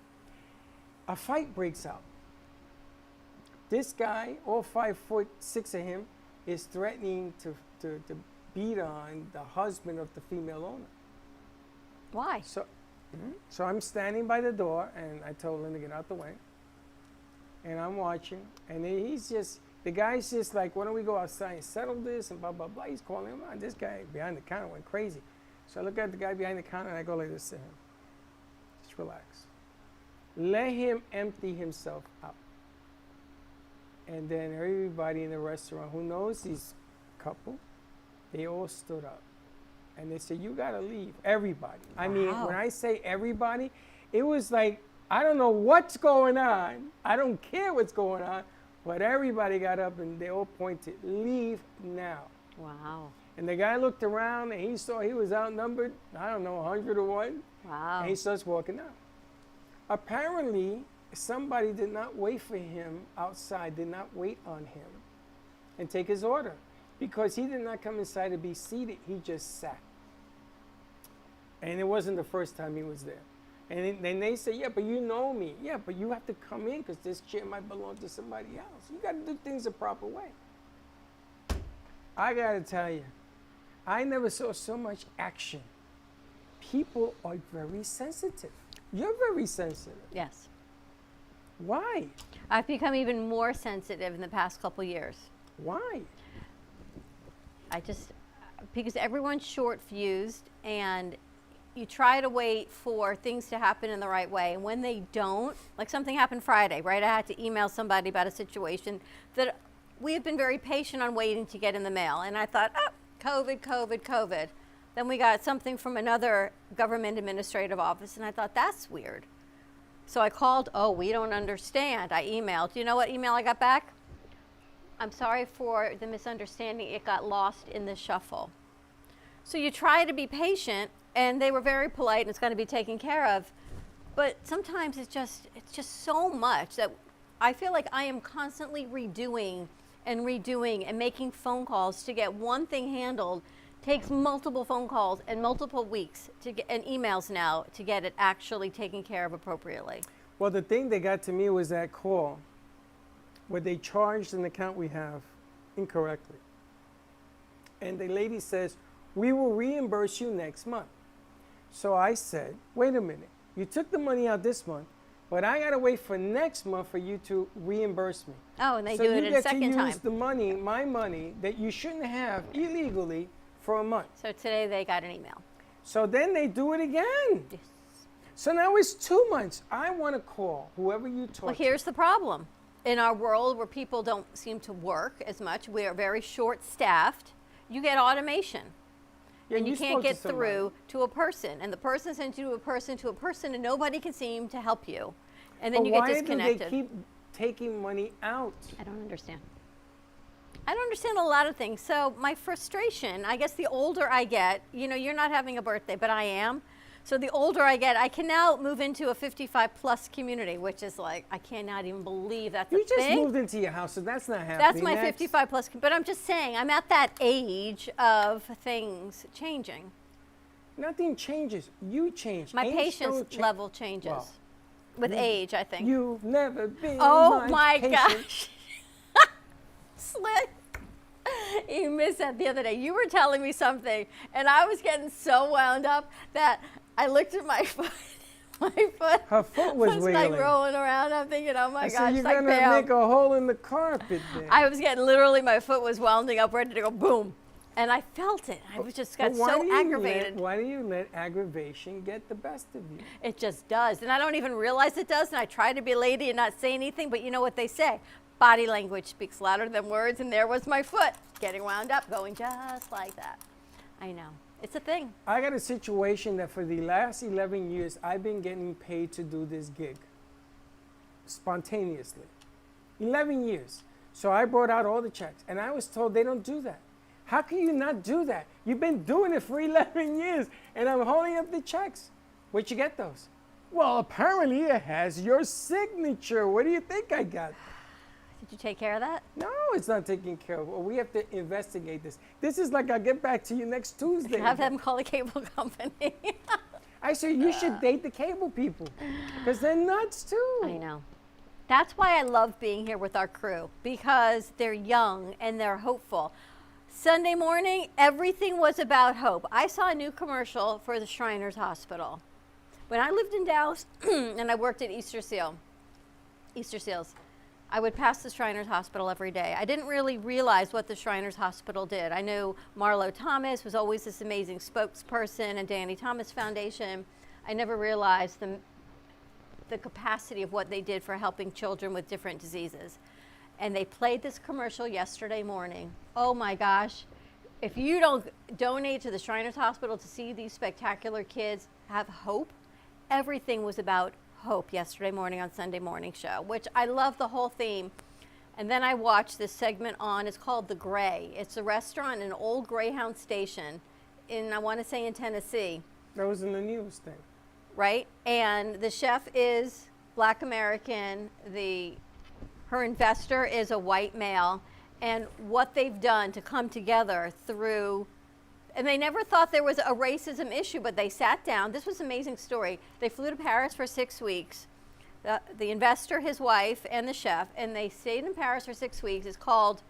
A fight breaks out. This guy, all 5'6" of him, is threatening to beat on the husband of the female owner. Why? So I'm standing by the door, and I told him to get out the way. And I'm watching, and the guy's just like, "Why don't we go outside and settle this?" and blah, blah, blah. He's calling him on. This guy behind the counter went crazy. So I look at the guy behind the counter, and I go like this to him. Just relax. Let him empty himself out. And then everybody in the restaurant who knows this couple, they all stood up. And they said, "You gotta leave." Everybody. I mean, when I say everybody, it was like, I don't know what's going on. I don't care what's going on. But everybody got up and they all pointed, "Leave now." Wow. And the guy looked around and he saw he was outnumbered, I don't know, 100 to 1. Wow. And he starts walking out. Apparently, somebody did not wait for him outside, did not wait on him and take his order. Because he did not come inside to be seated, he just sat. And it wasn't the first time he was there. And then they say, "Yeah, but you know me." "Yeah, but you have to come in because this chair might belong to somebody else." You got to do things the proper way. I got to tell you, I never saw so much action. People are very sensitive. You're very sensitive. Yes. Why? I've become even more sensitive in the past couple years. Why? Because everyone's short-fused, and you try to wait for things to happen in the right way. And when they don't, like something happened Friday, right? I had to email somebody about a situation that we have been very patient on waiting to get in the mail. And I thought, "Oh, COVID. Then we got something from another government administrative office, and I thought, that's weird. So I called, "Oh, we don't understand." I emailed. You know what email I got back? "I'm sorry for the misunderstanding. It got lost in the shuffle." So you try to be patient, and they were very polite, and it's going to be taken care of. But sometimes it's just so much that I feel like I am constantly redoing and making phone calls to get one thing handled. Takes multiple phone calls and multiple weeks and emails now to get it actually taken care of appropriately. Well, the thing that got to me was that call where they charged an account we have incorrectly. And the lady says, "We will reimburse you next month." So I said, "Wait a minute. You took the money out this month, but I got to wait for next month for you to reimburse me." Oh, and they do it a second time. So you get to use the money, my money, that you shouldn't have illegally for a month. So today they got an email. So then they do it again. Yes. So now it's 2 months. I want to call whoever you talk Well, here's the problem. In our world where people don't seem to work as much, we are very short-staffed, you get automation. Yeah, and you can't spoke to get through to a person. And the person sends you to a person, and nobody can seem to help you. And then you get disconnected. Why do they keep taking money out? I don't understand. I don't understand a lot of things. So my frustration, I guess the older I get, you're not having a birthday, but I am. So the older I get, I can now move into a 55-plus community, which is like, I cannot even believe that's a thing. You just moved into your house, so that's not happening. That's my 55-plus, but I'm just saying, I'm at that age of things changing. Nothing changes. You change. My patience level changes with age, I think. You've never been my gosh. Slick. You missed that the other day. You were telling me something, and I was getting so wound up that I looked at my foot. Her foot was wiggling. Like rolling around. I'm thinking, oh my gosh, so you're like going to make a hole in the carpet there. I was getting my foot was wounding up, ready to go boom. And I felt it. I was just got so aggravated. Why do you let aggravation get the best of you? It just does. And I don't even realize it does. And I try to be a lady and not say anything. But you know what they say? Body language speaks louder than words. And there was my foot getting wound up, going just like that. I know. It's a thing. I got a situation that for the last 11 years, I've been getting paid to do this gig spontaneously. 11 years. So I brought out all the checks. And I was told they don't do that. How can you not do that? You've been doing it for 11 years, and I'm holding up the checks. Where'd you get those? Well, apparently it has your signature. What do you think I got? Did you take care of that? No, it's not taken care of. Well, we have to investigate this. This is like I'll get back to you next Tuesday. Have them call the cable company. I say you should date the cable people because they're nuts too. I know. That's why I love being here with our crew, because they're young and they're hopeful. Sunday morning, everything was about hope. I saw a new commercial for the Shriners Hospital. When I lived in Dallas and I worked at Easter Seals, I would pass the Shriners Hospital every day. I didn't really realize what the Shriners Hospital did. I knew Marlo Thomas was always this amazing spokesperson and Danny Thomas Foundation. I never realized the capacity of what they did for helping children with different diseases. And they played this commercial yesterday morning. Oh my gosh. If you don't donate to the Shriners Hospital to see these spectacular kids have hope, everything was about hope yesterday morning on Sunday Morning Show, which I love the whole theme. And then I watched this segment on, it's called The Gray. It's a restaurant in an old Greyhound station in, I want to say in Tennessee. That was in the news thing. Right? And the chef is Black American. Her investor is a white male. And what they've done to come together through, and they never thought there was a racism issue, but they sat down. This was an amazing story. They flew to Paris for 6 weeks. The investor, his wife, and the chef, and they stayed in Paris for 6 weeks. It's called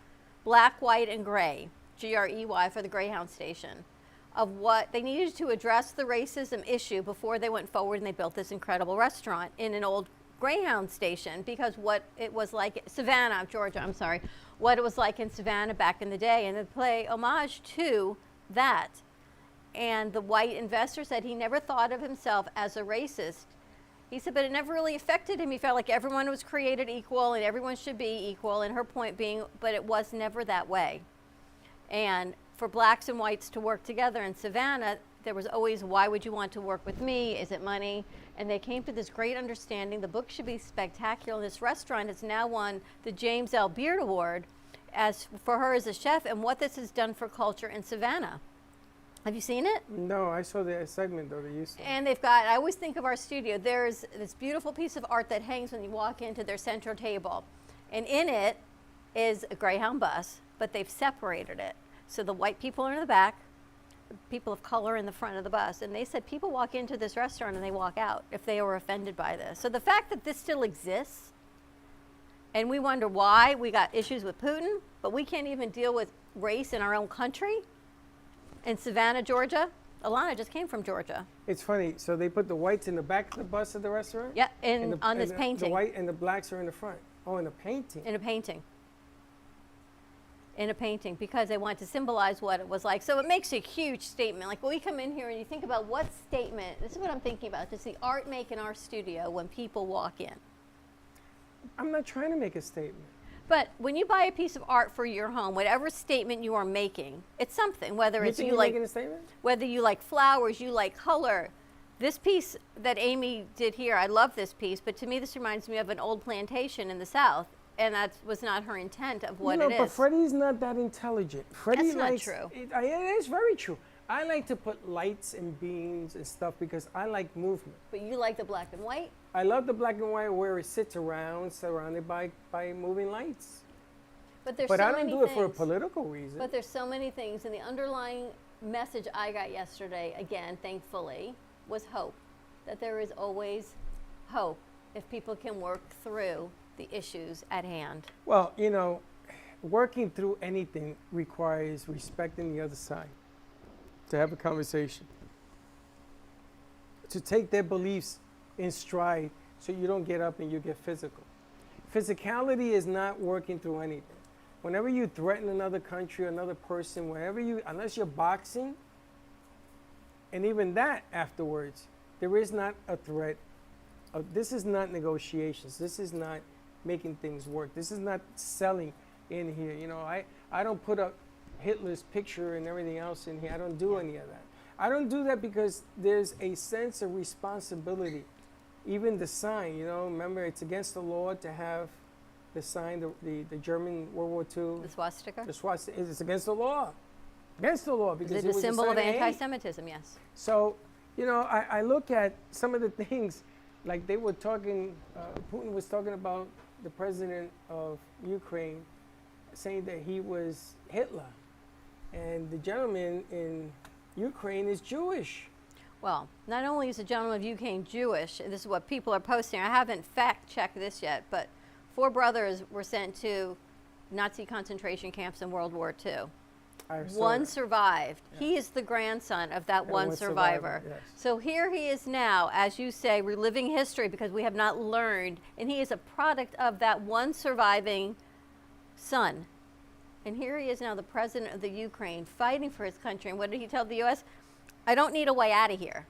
Black, White, and Gray, Grey for the Greyhound station, of what they needed to address the racism issue before they went forward and they built this incredible restaurant in an old Greyhound station, because what it was like, Savannah, Georgia, I'm sorry, what it was like in Savannah back in the day, and they play homage to that. And the white investor said he never thought of himself as a racist. He said, but it never really affected him. He felt like everyone was created equal and everyone should be equal, and her point being, but it was never that way. And for blacks and whites to work together in Savannah, there was always, why would you want to work with me? Is it money? And they came to this great understanding. The book should be spectacular. This restaurant has now won the James L. Beard Award for her as a chef, and what this has done for culture in Savannah. Have you seen it? No, I saw the segment though. They used to. And they've got, I always think of our studio, there's this beautiful piece of art that hangs when you walk into their central table. And in it is a Greyhound bus, but they've separated it. So the white people are in the back, the people of color in the front of the bus. And they said people walk into this restaurant and they walk out if they were offended by this. So the fact that this still exists, and we wonder why we got issues with Putin, but we can't even deal with race in our own country. In Savannah, Georgia, Alana just came from Georgia. It's funny. So they put the whites in the back of the bus of the restaurant? Yeah, on this painting. The white and the blacks are in the front. Oh, in the painting. In a painting. In a painting, because they want to symbolize what it was like. So it makes a huge statement. Like when we come in here and you think about what statement, this is what I'm thinking about. Does the art make in our studio when people walk in? I'm not trying to make a statement. But when you buy a piece of art for your home, whatever statement you are making, it's something. Whether it's you like, making a statement? Whether you like flowers, you like color. This piece that Amy did here, I love this piece, but to me this reminds me of an old plantation in the South, and that was not her intent of what it is. But Freddie's not that intelligent. Freddie That's not likes, true. It is very true. I like to put lights and beams and stuff because I like movement. But you like the black and white? I love the black and white where it sits around, surrounded by moving lights. But there's But so I don't many do it for a things. political reason. But there's so many things, and the underlying message I got yesterday, again, thankfully, was hope. That there is always hope if people can work through the issues at hand. Well, you know, working through anything requires respecting the other side, to have a conversation, to take their beliefs in stride so you don't get up and you get physical. Physicality is not working through anything. Whenever you threaten another country, another person, unless you're boxing, and even that afterwards, there is not a threat. This is not negotiations. This is not making things work. This is not selling in here. You know, I don't put up Hitler's picture and everything else in here. I don't do any of that. I don't do that because there's a sense of responsibility. Even the sign, you know, remember it's against the law to have the sign, the German World War II. The swastika? The swastika, it's against the law. Against the law because It's it a was symbol a of sign hate. anti-Semitism, yes. So, you know, I look at some of the things like they were talking, Putin was talking about the president of Ukraine, saying that he was Hitler. And the gentleman in Ukraine is Jewish. Well, not only is the gentleman of Ukraine Jewish, this is what people are posting. I haven't fact-checked this yet, but 4 brothers were sent to Nazi concentration camps in World War II. One survived. Yeah. He is the grandson of that one survivor. Yes. So here he is now, as you say, reliving history because we have not learned, and he is a product of that one surviving son. And here he is now, the president of the Ukraine, fighting for his country. And what did he tell the U.S.? I don't need a way out of here.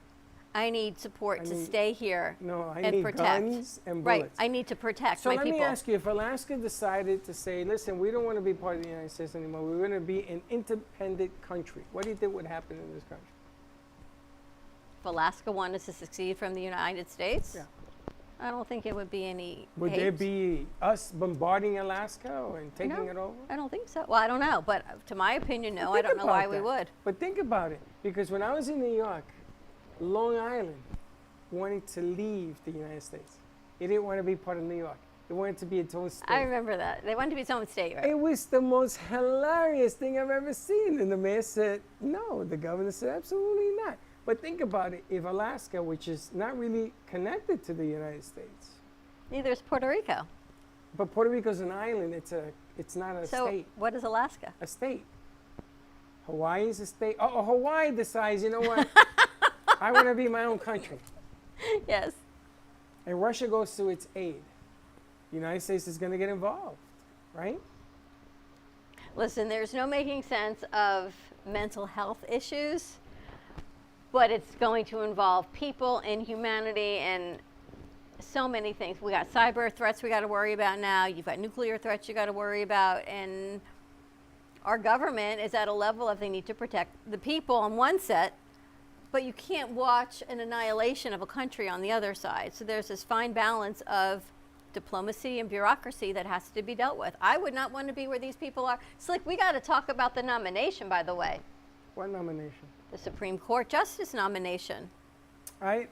I need support to stay here I and need protect. Guns and bullets. Right, I need to protect my people. So let me ask you, if Alaska decided to say, listen, we don't want to be part of the United States anymore, we're going to be an independent country, what do you think would happen in this country? If Alaska wanted to secede from the United States? Yeah. I don't think it would be any Would hate. there be us bombarding Alaska and taking No, it over? I don't think so. Well, I don't know, but to my opinion, no, I don't know why we would. But think about it, because when I was in New York, Long Island wanted to leave the United States. It didn't want to be part of New York. It wanted to be its own state. I remember that. They wanted to be its own state, right? It was the most hilarious thing I've ever seen. And the mayor said, no. The governor said, absolutely not. But think about it. If Alaska, which is not really connected to the United States. Neither is Puerto Rico. But Puerto Rico's an island. It's not a state. So what is Alaska? A state. Hawaii is a state. Oh, Hawaii decides, you know what? I want to be my own country. Yes. And Russia goes to its aid. The United States is going to get involved, right? Listen, there's no making sense of mental health issues, but it's going to involve people and humanity and so many things. We got cyber threats we got to worry about now. You've got nuclear threats you got to worry about. And our government is at a level of they need to protect the people on one set, but you can't watch an annihilation of a country on the other side. So there's this fine balance of diplomacy and bureaucracy that has to be dealt with. I would not want to be where these people are. Slick, we got to talk about the nomination, by the way. What nomination? The Supreme Court Justice nomination. I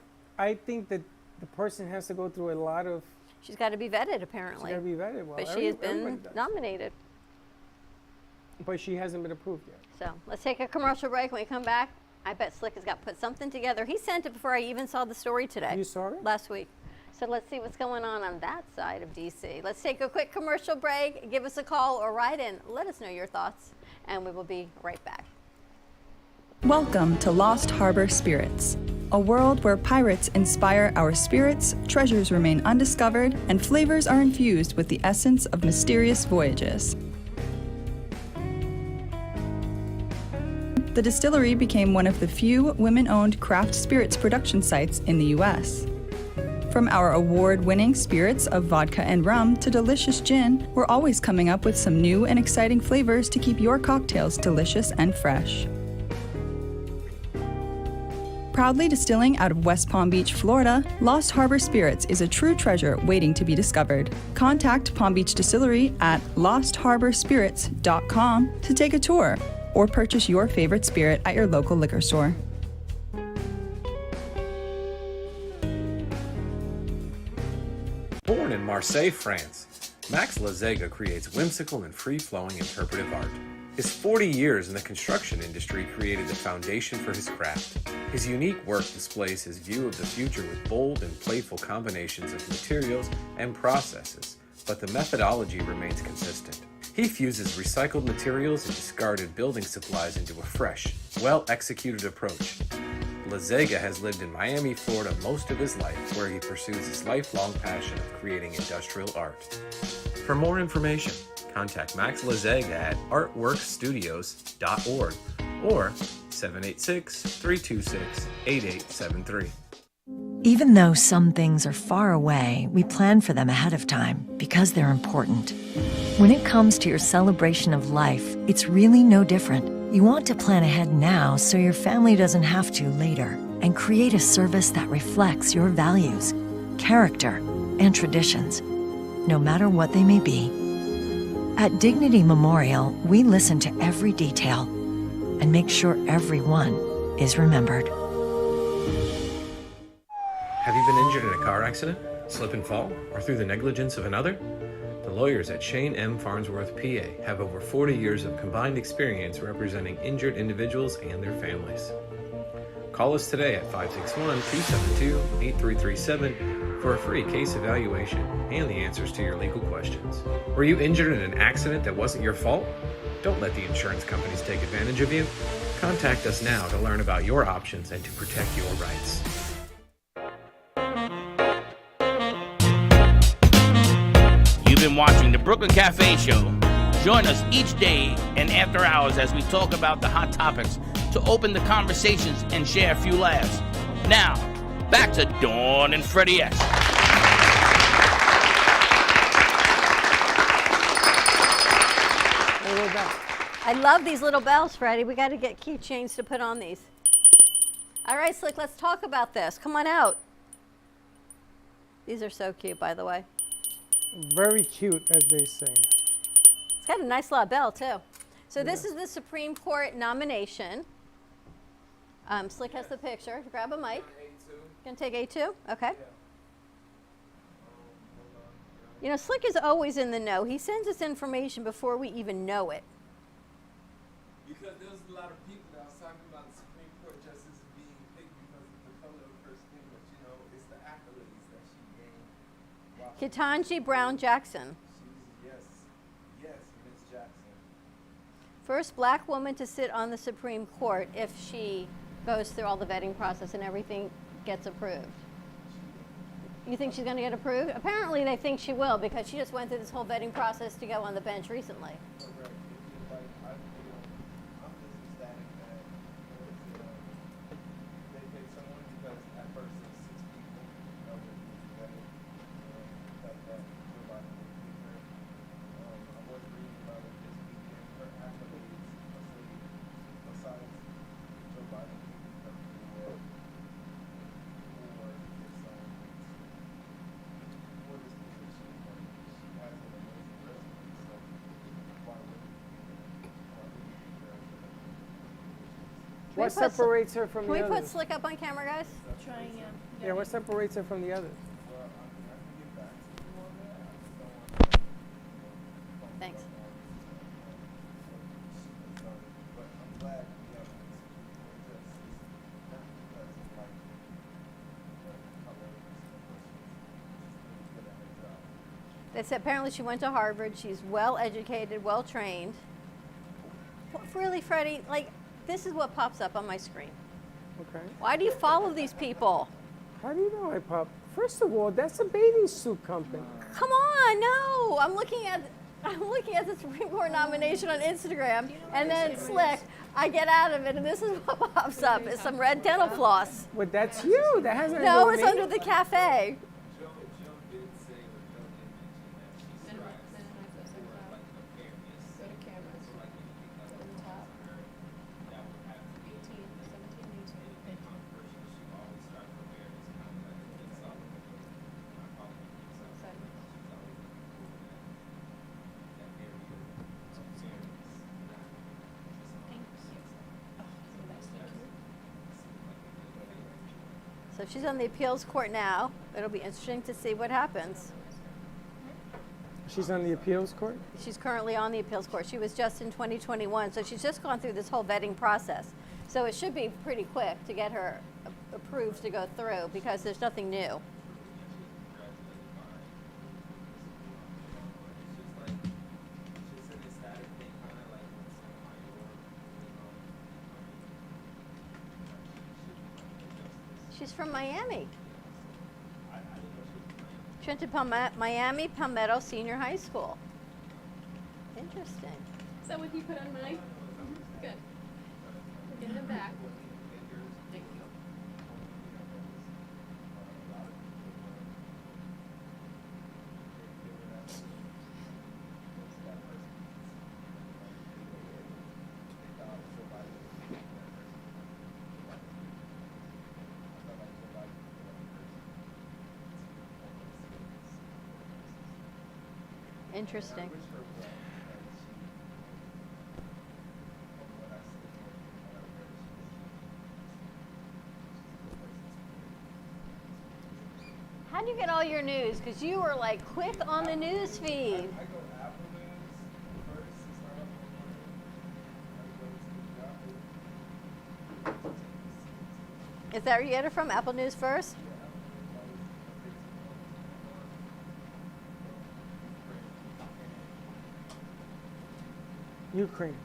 think that the person has to go through a lot of... She's got to be vetted, apparently. She's got to be vetted. Well, but she has been nominated. But she hasn't been approved yet. So let's take a commercial break. When we come back, I bet Slick has got put something together. He sent it before I even saw the story today. You saw it? Last week. So let's see what's going on that side of D.C. Let's take a quick commercial break. Give us a call or write in. Let us know your thoughts, and we will be right back. Welcome to Lost Harbor Spirits, a world where pirates inspire our spirits, treasures remain undiscovered, and flavors are infused with the essence of mysterious voyages. The distillery became one of the few women-owned craft spirits production sites in the U.S. From our award-winning spirits of vodka and rum to delicious gin, we're always coming up with some new and exciting flavors to keep your cocktails delicious and fresh. Proudly distilling out of West Palm Beach, Florida, Lost Harbor Spirits is a true treasure waiting to be discovered. Contact Palm Beach Distillery at lostharborspirits.com to take a tour or purchase your favorite spirit at your local liquor store. Born in Marseille, France, Max Lazega creates whimsical and free-flowing interpretive art. His 40 years in the construction industry created the foundation for his craft. His unique work displays his view of the future with bold and playful combinations of materials and processes, but the methodology remains consistent. He fuses recycled materials and discarded building supplies into a fresh, well-executed approach. Lazega has lived in Miami, Florida most of his life, where he pursues his lifelong passion of creating industrial art. For more information, contact Max Lazega at artworkstudios.org or 786-326-8873. Even though some things are far away, we plan for them ahead of time because they're important. When it comes to your celebration of life, it's really no different. You want to plan ahead now so your family doesn't have to later, and create a service that reflects your values, character, and traditions, no matter what they may be. At Dignity Memorial, we listen to every detail and make sure everyone is remembered. Have you been injured in a car accident, slip and fall, or through the negligence of another? The lawyers at Shane M. Farnsworth, PA have over 40 years of combined experience representing injured individuals and their families. Call us today at 561-272-8337 for a free case evaluation and the answers to your legal questions. Were you injured in an accident that wasn't your fault? Don't let the insurance companies take advantage of you. Contact us now to learn about your options and to protect your rights. You've been watching the Brooklyn Cafe Show. Join us each day and after hours as we talk about the hot topics to open the conversations and share a few laughs. Now, back to Dawn and Freddie S. I love these little bells, Freddie. We got to get keychains to put on these. All right, Slick, let's talk about this. Come on out. These are so cute, by the way. Very cute, as they say. It's got a nice little bell, too. So this is the Supreme Court nomination. Slick has the picture. Grab a mic. Gonna take A2? Okay. You know, Slick is always in the know. He sends us information before we even know it. Because there was a lot of people that was talking about the Supreme Court justice being picked because of the color of her skin, but you know, it's the accolades that she gained. Wow. Ketanji Brown Jackson. Yes, Miss Jackson. First black woman to sit on the Supreme Court if she goes through all the vetting process and everything gets approved. You think she's going to get approved? Apparently they think she will because she just went through this whole vetting process to go on the bench recently. What separates her from the others? Can we put Slick up on camera, guys? Trying, Yeah, what separates her from the others? Thanks. They said apparently she went to Harvard. She's well educated, well trained. Really, Freddie, like, this is what pops up on my screen. Okay. Why do you follow these people? How do you know I pop? First of all, that's a bathing suit company. Come on, no. I'm looking at the Supreme Court nomination on Instagram, and then Slick, I get out of it, and this is what pops up. It's some red dental floss. Well, that's you. That hasn't. No, it's under the cafe. So she's on the appeals court now. It'll be interesting to see what happens. She's on the appeals court? She's currently on the appeals court. She was just in 2021, so she's just gone through this whole vetting process. So it should be pretty quick to get her approved to go through because there's nothing new. She's from Miami. She went to Miami Palmetto Senior High School. Interesting. Is that what you put on mine? Good. We're getting them back. Thank you. Interesting. How do you get all your news? Because you were like quick on the news feed. I go Apple News first to start off my morning. I go to Is that where you get it from? Apple News first? Ukraine.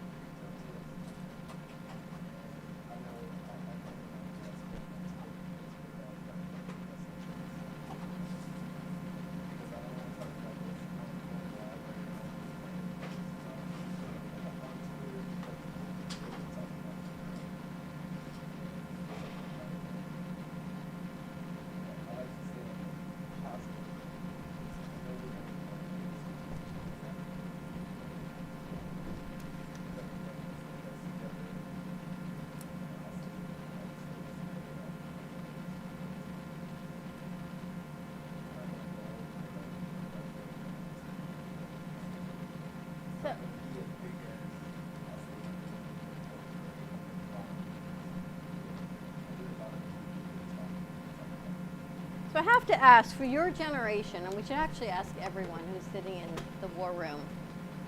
So I have to ask, for your generation, and we should actually ask everyone who's sitting in the war room,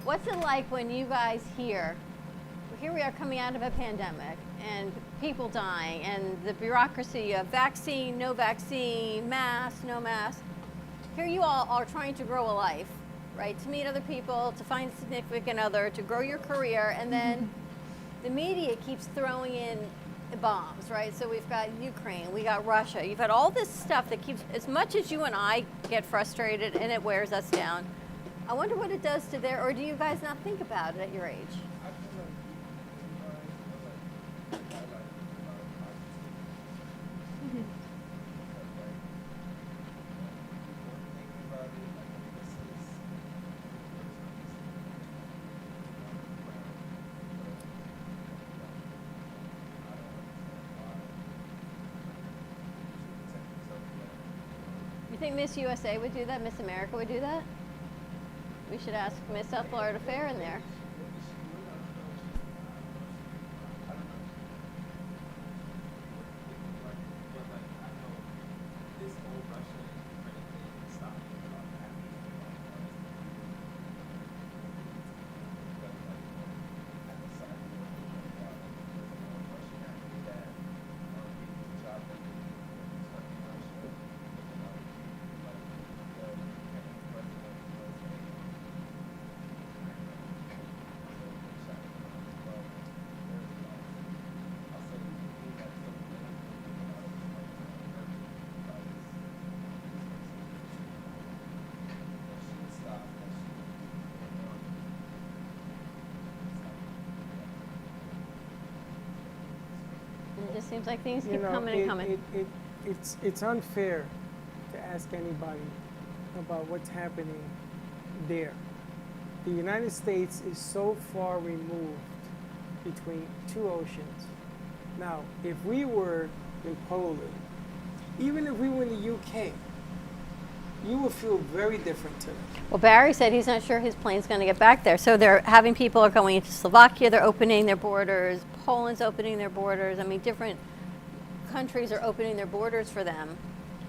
what's it like when you guys hear, here we are coming out of a pandemic and people dying and the bureaucracy of vaccine, no vaccine, mask, no mask. Here you all are trying to grow a life, right? To meet other people, to find a significant other, to grow your career, and then the media keeps throwing in bombs, right? So we've got Ukraine, we got Russia. You've had all this stuff that keeps, as much as you and I get frustrated and it wears us down, I wonder what it does to their, or do you guys not think about it at your age? You think Miss USA would do that? Miss America would do that? We should ask Miss South Florida Fair in there. It just seems like things keep coming and coming. It's unfair to ask anybody about what's happening there. The United States is so far removed between two oceans. Now, if we were in Poland, even if we were in the UK, you would feel very different today. Well, Barry said he's not sure his plane's going to get back there. So they're having people are going into Slovakia, they're opening their borders, Poland's opening their borders. I mean, different countries are opening their borders for them.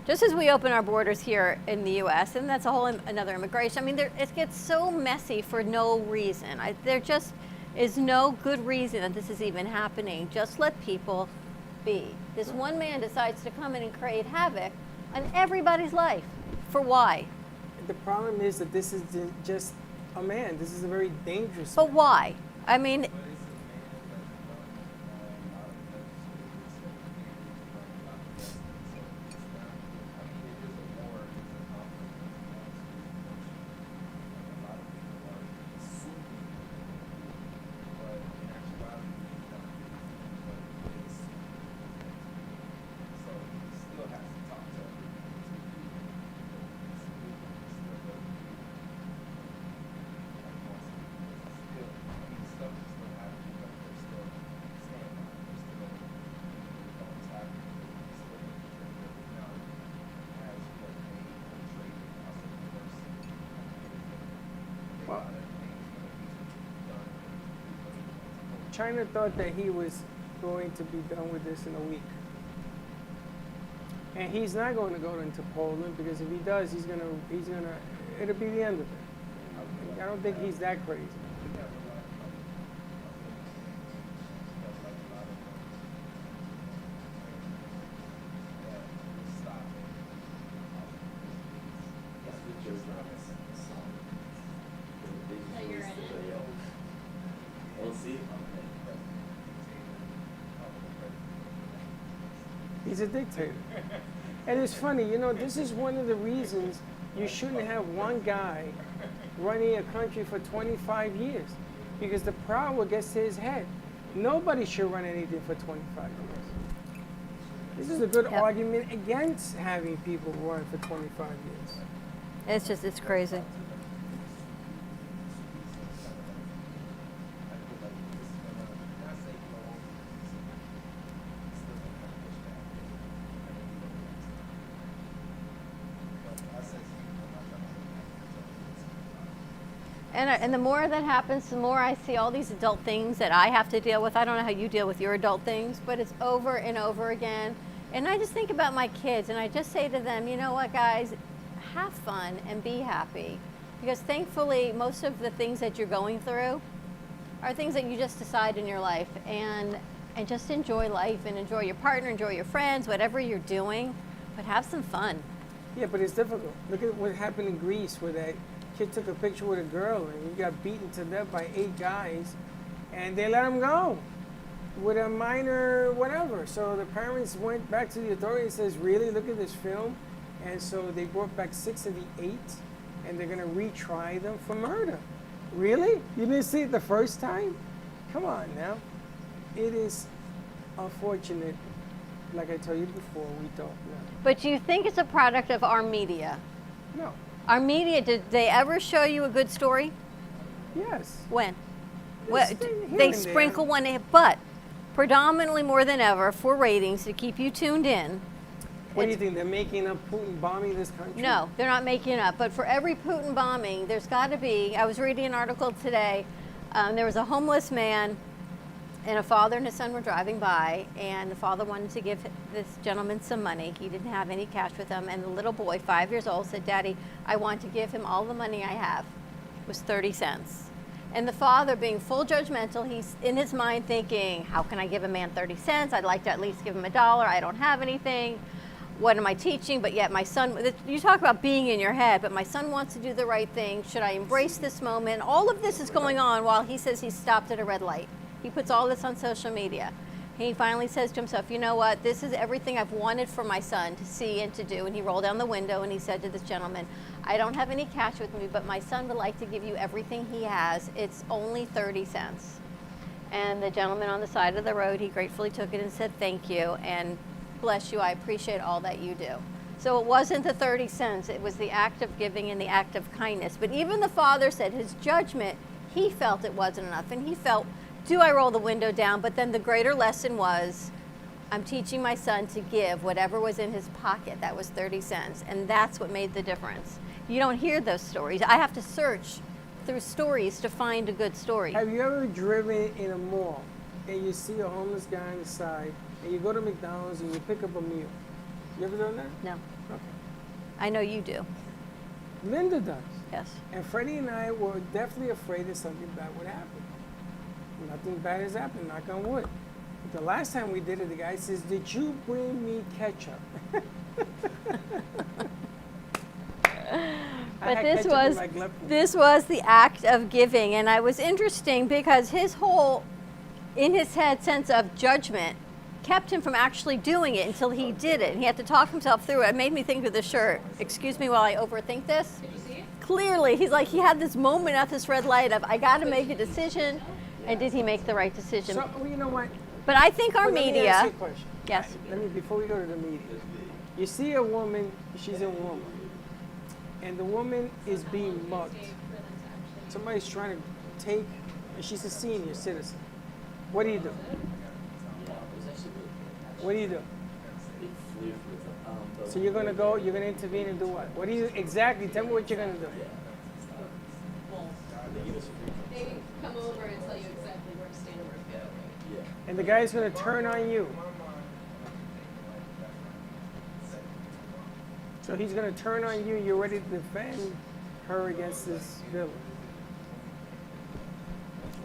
Just as we open our borders here in the U.S., and that's a whole another immigration. I mean, it gets so messy for no reason. There just is no good reason that this is even happening. Just let people be. This one man decides to come in and create havoc on everybody's life. For why? The problem is that this is just a man. This is a very dangerous But why? I mean, China thought that he was going to be done with this in a week. And he's not going to go into Poland because if he does, it'll be the end of it. I don't think he's that crazy. He's a dictator. And it's funny, this is one of the reasons you shouldn't have one guy running a country for 25 years. Because the power gets to his head. Nobody should run anything for 25 years. This is a good argument against having people run for 25 years. It's crazy. And the more that happens, the more I see all these adult things that I have to deal with. I don't know how you deal with your adult things, but it's over and over again. And I just think about my kids, and I just say to them, you know what, guys, have fun and be happy. Because thankfully, most of the things that you're going through are things that you just decide in your life. And just enjoy life and enjoy your partner, enjoy your friends, whatever you're doing, but have some fun. Yeah, but it's difficult. Look at what happened in Greece where that kid took a picture with a girl and he got beaten to death by 8 guys and they let him go with a minor whatever. So the parents went back to the authorities and says, really, look at this film. And so they brought back 6 of the 8 and they're going to retry them for murder. Really? You didn't see it the first time? Come on now. It is unfortunate. Like I told you before, we don't know. But do you think it's a product of our media? No. Our media, did they ever show you a good story? Yes. When? They sprinkle one in, but predominantly more than ever for ratings to keep you tuned in. What do you think? They're making up Putin bombing this country? No, they're not making up. But for every Putin bombing, there's got to be, I was reading an article today, there was a homeless man and a father and his son were driving by, and the father wanted to give this gentleman some money. He didn't have any cash with him, and the little boy, 5 years old, said, Daddy, I want to give him all the money I have. It was 30 cents. And the father, being full judgmental, he's in his mind thinking, how can I give a man 30 cents? I'd like to at least give him $1. I don't have anything. What am I teaching? But yet my son, you talk about being in your head, but my son wants to do the right thing. Should I embrace this moment? All of this is going on while he says he's stopped at a red light. He puts all this on social media. He finally says to himself, you know what, this is everything I've wanted for my son to see and to do. And he rolled down the window and he said to this gentleman, I don't have any cash with me, but my son would like to give you everything he has. It's only 30 cents. And the gentleman on the side of the road, he gratefully took it and said, thank you, and bless you, I appreciate all that you do. So it wasn't the 30 cents, it was the act of giving and the act of kindness. But even the father said his judgment, he felt it wasn't enough, and he felt, do I roll the window down? But then the greater lesson was, I'm teaching my son to give whatever was in his pocket. That was 30 cents. And that's what made the difference. You don't hear those stories. I have to search through stories to find a good story. Have you ever driven in a mall and you see a homeless guy on the side and you go to McDonald's and you pick up a meal? You ever done that? No. Okay. I know you do. Linda does. Yes. And Freddie and I were definitely afraid that something bad would happen. Nothing bad has happened, knock on wood. But the last time we did it, the guy says, did you bring me ketchup? But this was the act of giving, and I was interesting because his whole, in his head, sense of judgment kept him from actually doing it until he did it. And he had to talk himself through it. It made me think of the shirt. Excuse me while I overthink this. Did you see it? Clearly, he's like, he had this moment at this red light of, I got to make a decision. And did he make the right decision? So, well, you know what? But I think our Let me media. ask you a question. Yes. Before we go to the media, you see a woman, she's in Walmart, and the woman is being mugged. Somebody's trying to take, and she's a senior citizen. What do you do? What do you do? So you're gonna go, you're gonna intervene and do what? What do you exactly? Tell me what you're gonna do. They come over and tell you exactly where to stand and where to go. And the guy's gonna turn on you. So he's going to turn on you. You're ready to defend her against this villain.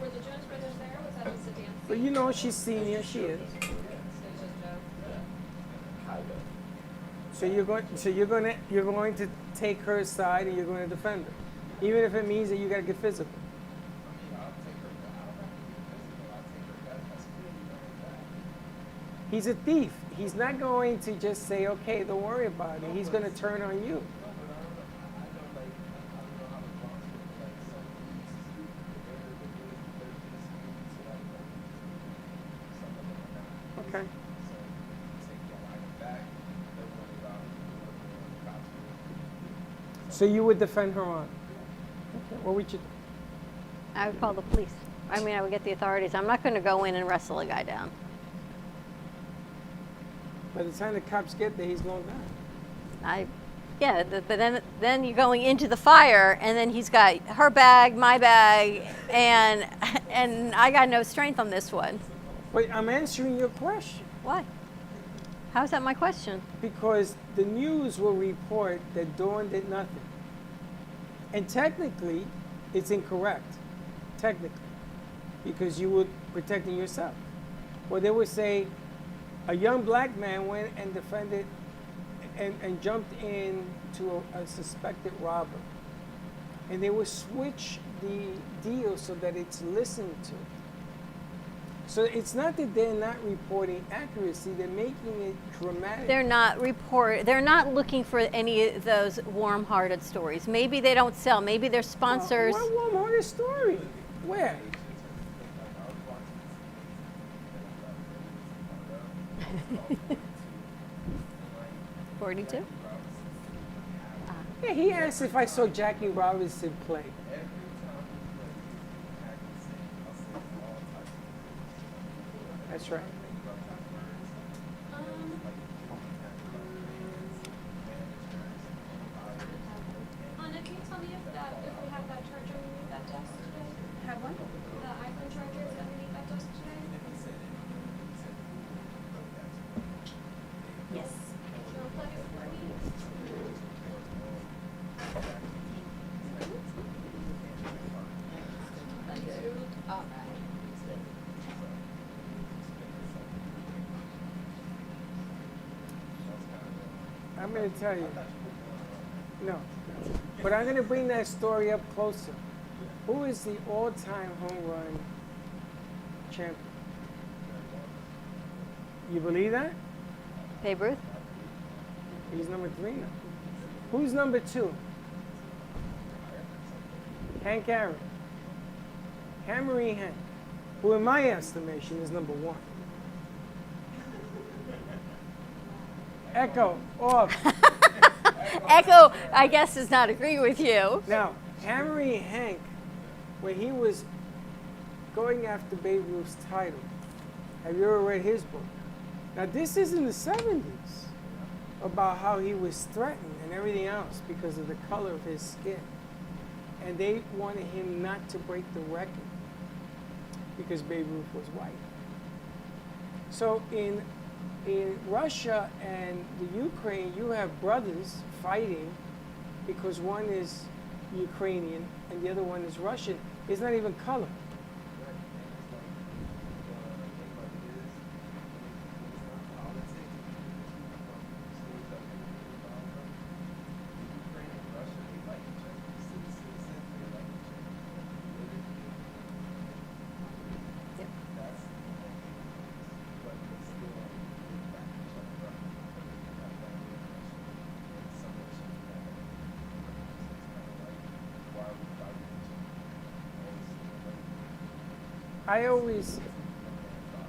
Were the Jones Brothers there? Was that just a dance? But you know she's senior. She is. So you're going to take her side and you're going to defend her, even if it means that you got to get physical. He's a thief. He's not going to just say, okay, don't worry about it. He's going to turn on you. Okay. So you would defend her on? Okay. What would you do? I would call the police. I mean, I would get the authorities. I'm not going to go in and wrestle a guy down. By the time the cops get there, he's going down. But then you're going into the fire, and then he's got her bag, my bag, and I got no strength on this one. But I'm answering your question. Why? How is that my question? Because the news will report that Dawn did nothing. And technically, it's incorrect. Technically. Because you were protecting yourself. Or they would say, a young black man went and defended and jumped into a suspected robber. And they would switch the deal so that it's listened to. So it's not that they're not reporting accuracy, they're making it dramatic. They're not looking for any of those warm-hearted stories. Maybe they don't sell, maybe their sponsors. What warm-hearted story? Where? 42? Yeah, he asked if I saw Jackie Robinson play. That's right. Anna, can you tell me if we have that charger underneath that desk today? Have one? The iPhone charger is underneath that desk today? Yes. Can you unplug it for me? Thank you. All right. I'm going to tell you. No. But I'm going to bring that story up closer. Who is the all-time home run champion? You believe that? Babe Ruth? He's number 3 now. Who's number 2? Hank Aaron. Hammery Hank, who in my estimation is number 1. Echo, off. Echo, I guess, does not agree with you. Now, Hammery Hank, when he was going after Babe Ruth's title, have you ever read his book? Now, this is in the 70s, about how he was threatened and everything else because of the color of his skin. And they wanted him not to break the record because Babe Ruth was white. So in Russia and the Ukraine, you have brothers fighting because one is Ukrainian and the other one is Russian. It's not even color.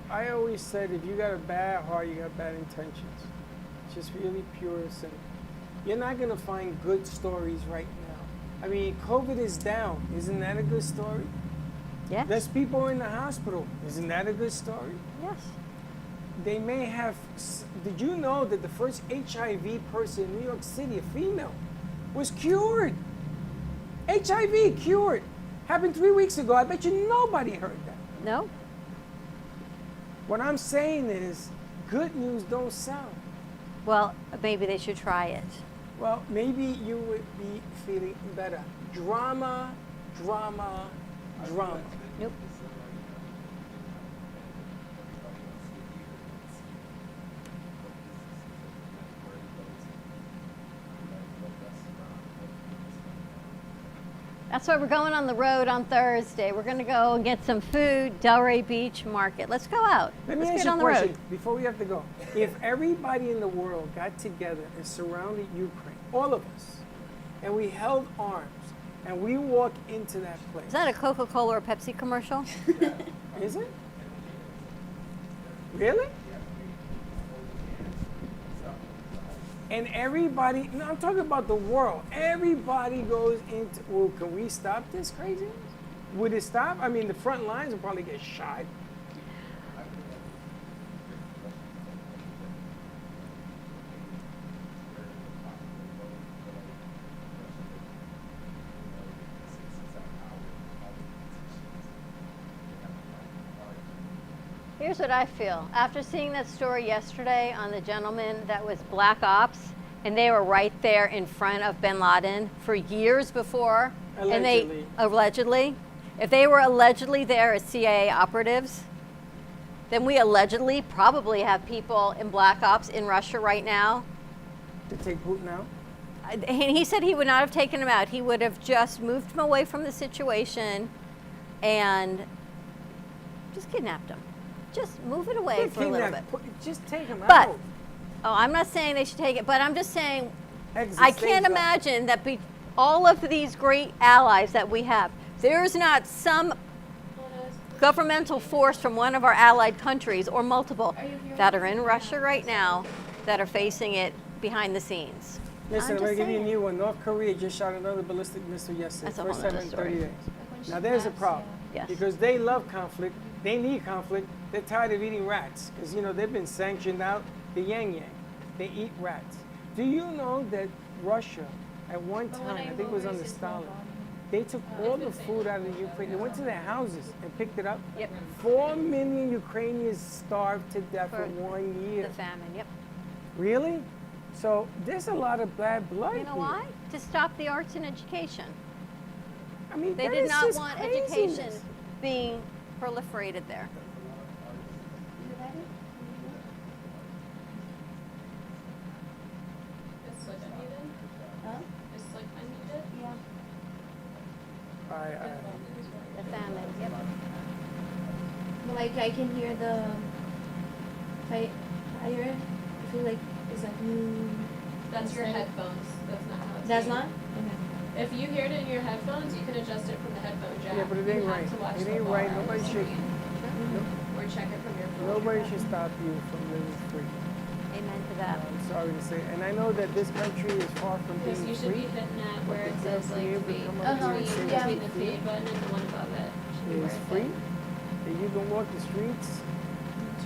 I always said if you got a bad heart, you got bad intentions. It's just really pure sin. You're not going to find good stories right now. I mean, COVID is down. Isn't that a good story? Yes. Less people in the hospital. Isn't that a good story? Yes. They may have, did you know that the first HIV person in New York City, a female, was cured? HIV cured. Happened 3 weeks ago. I bet you nobody heard that. No. What I'm saying is, good news don't sell. Well, maybe they should try it. Well, maybe you would be feeling better. Drama, drama, drama. Nope. That's why we're going on the road on Thursday. We're going to go and get some food, Delray Beach Market. Let's go out. Let me Let's ask get you on a the question road. before we have to go. If everybody in the world got together and surrounded Ukraine, all of us, and we held arms, and we walk into that place. Is that a Coca-Cola or Pepsi commercial? Is it? Really? And everybody, no, I'm talking about the world. Everybody goes into, well, can we stop this craziness? Would it stop? I mean, the front lines will probably get shot. Here's what I feel. After seeing that story yesterday on the gentleman that was Black Ops, and they were right there in front of bin Laden for years before. And they allegedly, if they were allegedly there as CIA operatives, then we allegedly probably have people in Black Ops in Russia right now. To take Putin out? And he said he would not have taken him out. He would have just moved him away from the situation and just kidnapped him. Just move it away for a little bit. Just take him But, out. oh, I'm not saying they should take it, but I'm just saying Exit I stage can't left. imagine that all of these great allies that we have, there's not some governmental force from one of our allied countries or multiple that are in Russia right now that are facing it behind the scenes. Listen, I'm I'm going to just give you a saying. new one. North Korea just shot another ballistic missile yesterday. That's a First whole time nother in story. 30 days. Now, there's a problem. Yes. Because they love conflict. They need conflict. They're tired of eating rats. Because, you know, they've been sanctioned out. The Yang Yang. They eat rats. Do you know that Russia, at one time, I think it was under Stalin, they took all the food out of the Ukraine. They went to their houses and picked it up. Yep. 4 million Ukrainians starved to death for 1 year. The famine, yep. Really? So there's a lot of bad blood You know here. why? To stop the arts and education. I mean, They that did is not just want craziness. education being proliferated there. The famine, yep. Like I can hear the fire. I feel like it's like. That's your headphones. That's not how it's That's made. not. Okay. If you hear it in your headphones, you can adjust it from the headphone jack. Yeah, but it ain't You have right. to watch It the ain't bar right. on the Nobody should. screen. Or check it from your phone. Nobody should stop you from living free. Amen to that. I'm sorry to say, and I know that this country is far from Because being you should free. be hitting that but where to it just says be like able to fade. come up here and say Between that the fade button and the one above it. Should be it's where free, it that you can walk the streets.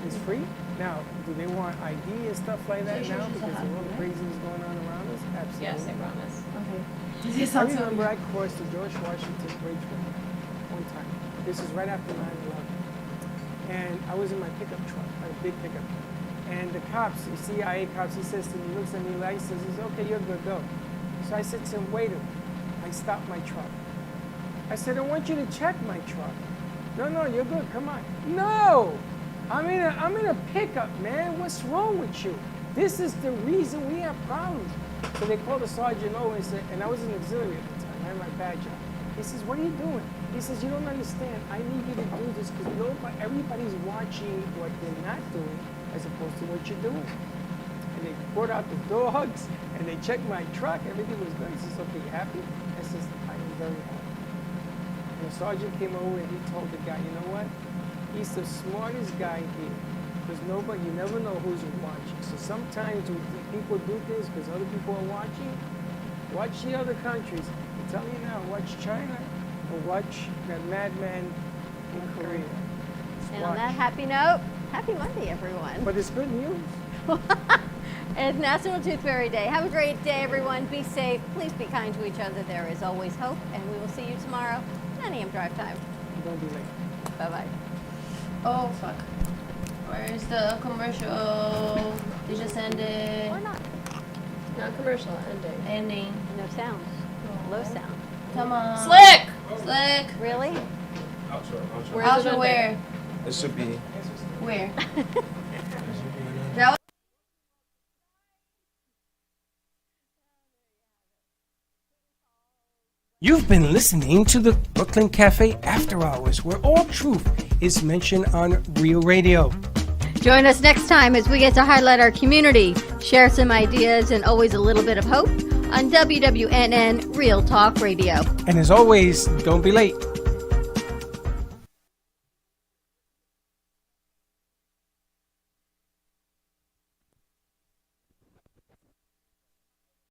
It's free. Now, do they want ID and stuff like that now because of all the craziness going on around us? Absolutely. Yes, I promise. Okay. I remember I crossed the George Washington Bridge one time. This is right after 9/11. And I was in my pickup truck, my big pickup. And the cops, the CIA cops, he says to me, looks at me, like, he says, okay, you're good, go. So I said to him, wait a minute. I stopped my truck. I said, I want you to check my truck. No, you're good, come on. No! I'm in a pickup, man. What's wrong with you? This is the reason we have problems. So they called the sergeant over and said, and I was an auxiliary at the time, I had my badge on. He says, what are you doing? He says, you don't understand. I need you to do this because everybody's watching what you're not doing as opposed to what you're doing. And they brought out the dogs and they checked my truck. Everything was good. He says, okay, you happy? I says, I am very happy. And the sergeant came over and he told the guy, you know what? He's the smartest guy here because you never know who's watching. So sometimes when people do this because other people are watching, watch the other countries. I'm telling you now, watch China or watch that madman in Korea. And on that happy note, happy Monday, everyone. But it's good news. It's National Tooth Fairy Day. Have a great day, everyone. Be safe. Please be kind to each other. There is always hope. And we will see you tomorrow, 9 a.m. drive time. Don't be late. Bye-bye. Oh fuck. Where's the commercial? They just ended. Or not. Non-commercial, ending. No sound. Low sound. Come on. Slick! Slick. Really? Where's Outro it where? It should be. Where? That was You've been listening to the Brooklyn Cafe After Hours, where all truth is mentioned on Real Radio. Join us next time as we get to highlight our community, share some ideas, and always a little bit of hope on WWNN Real Talk Radio. And as always, don't be late.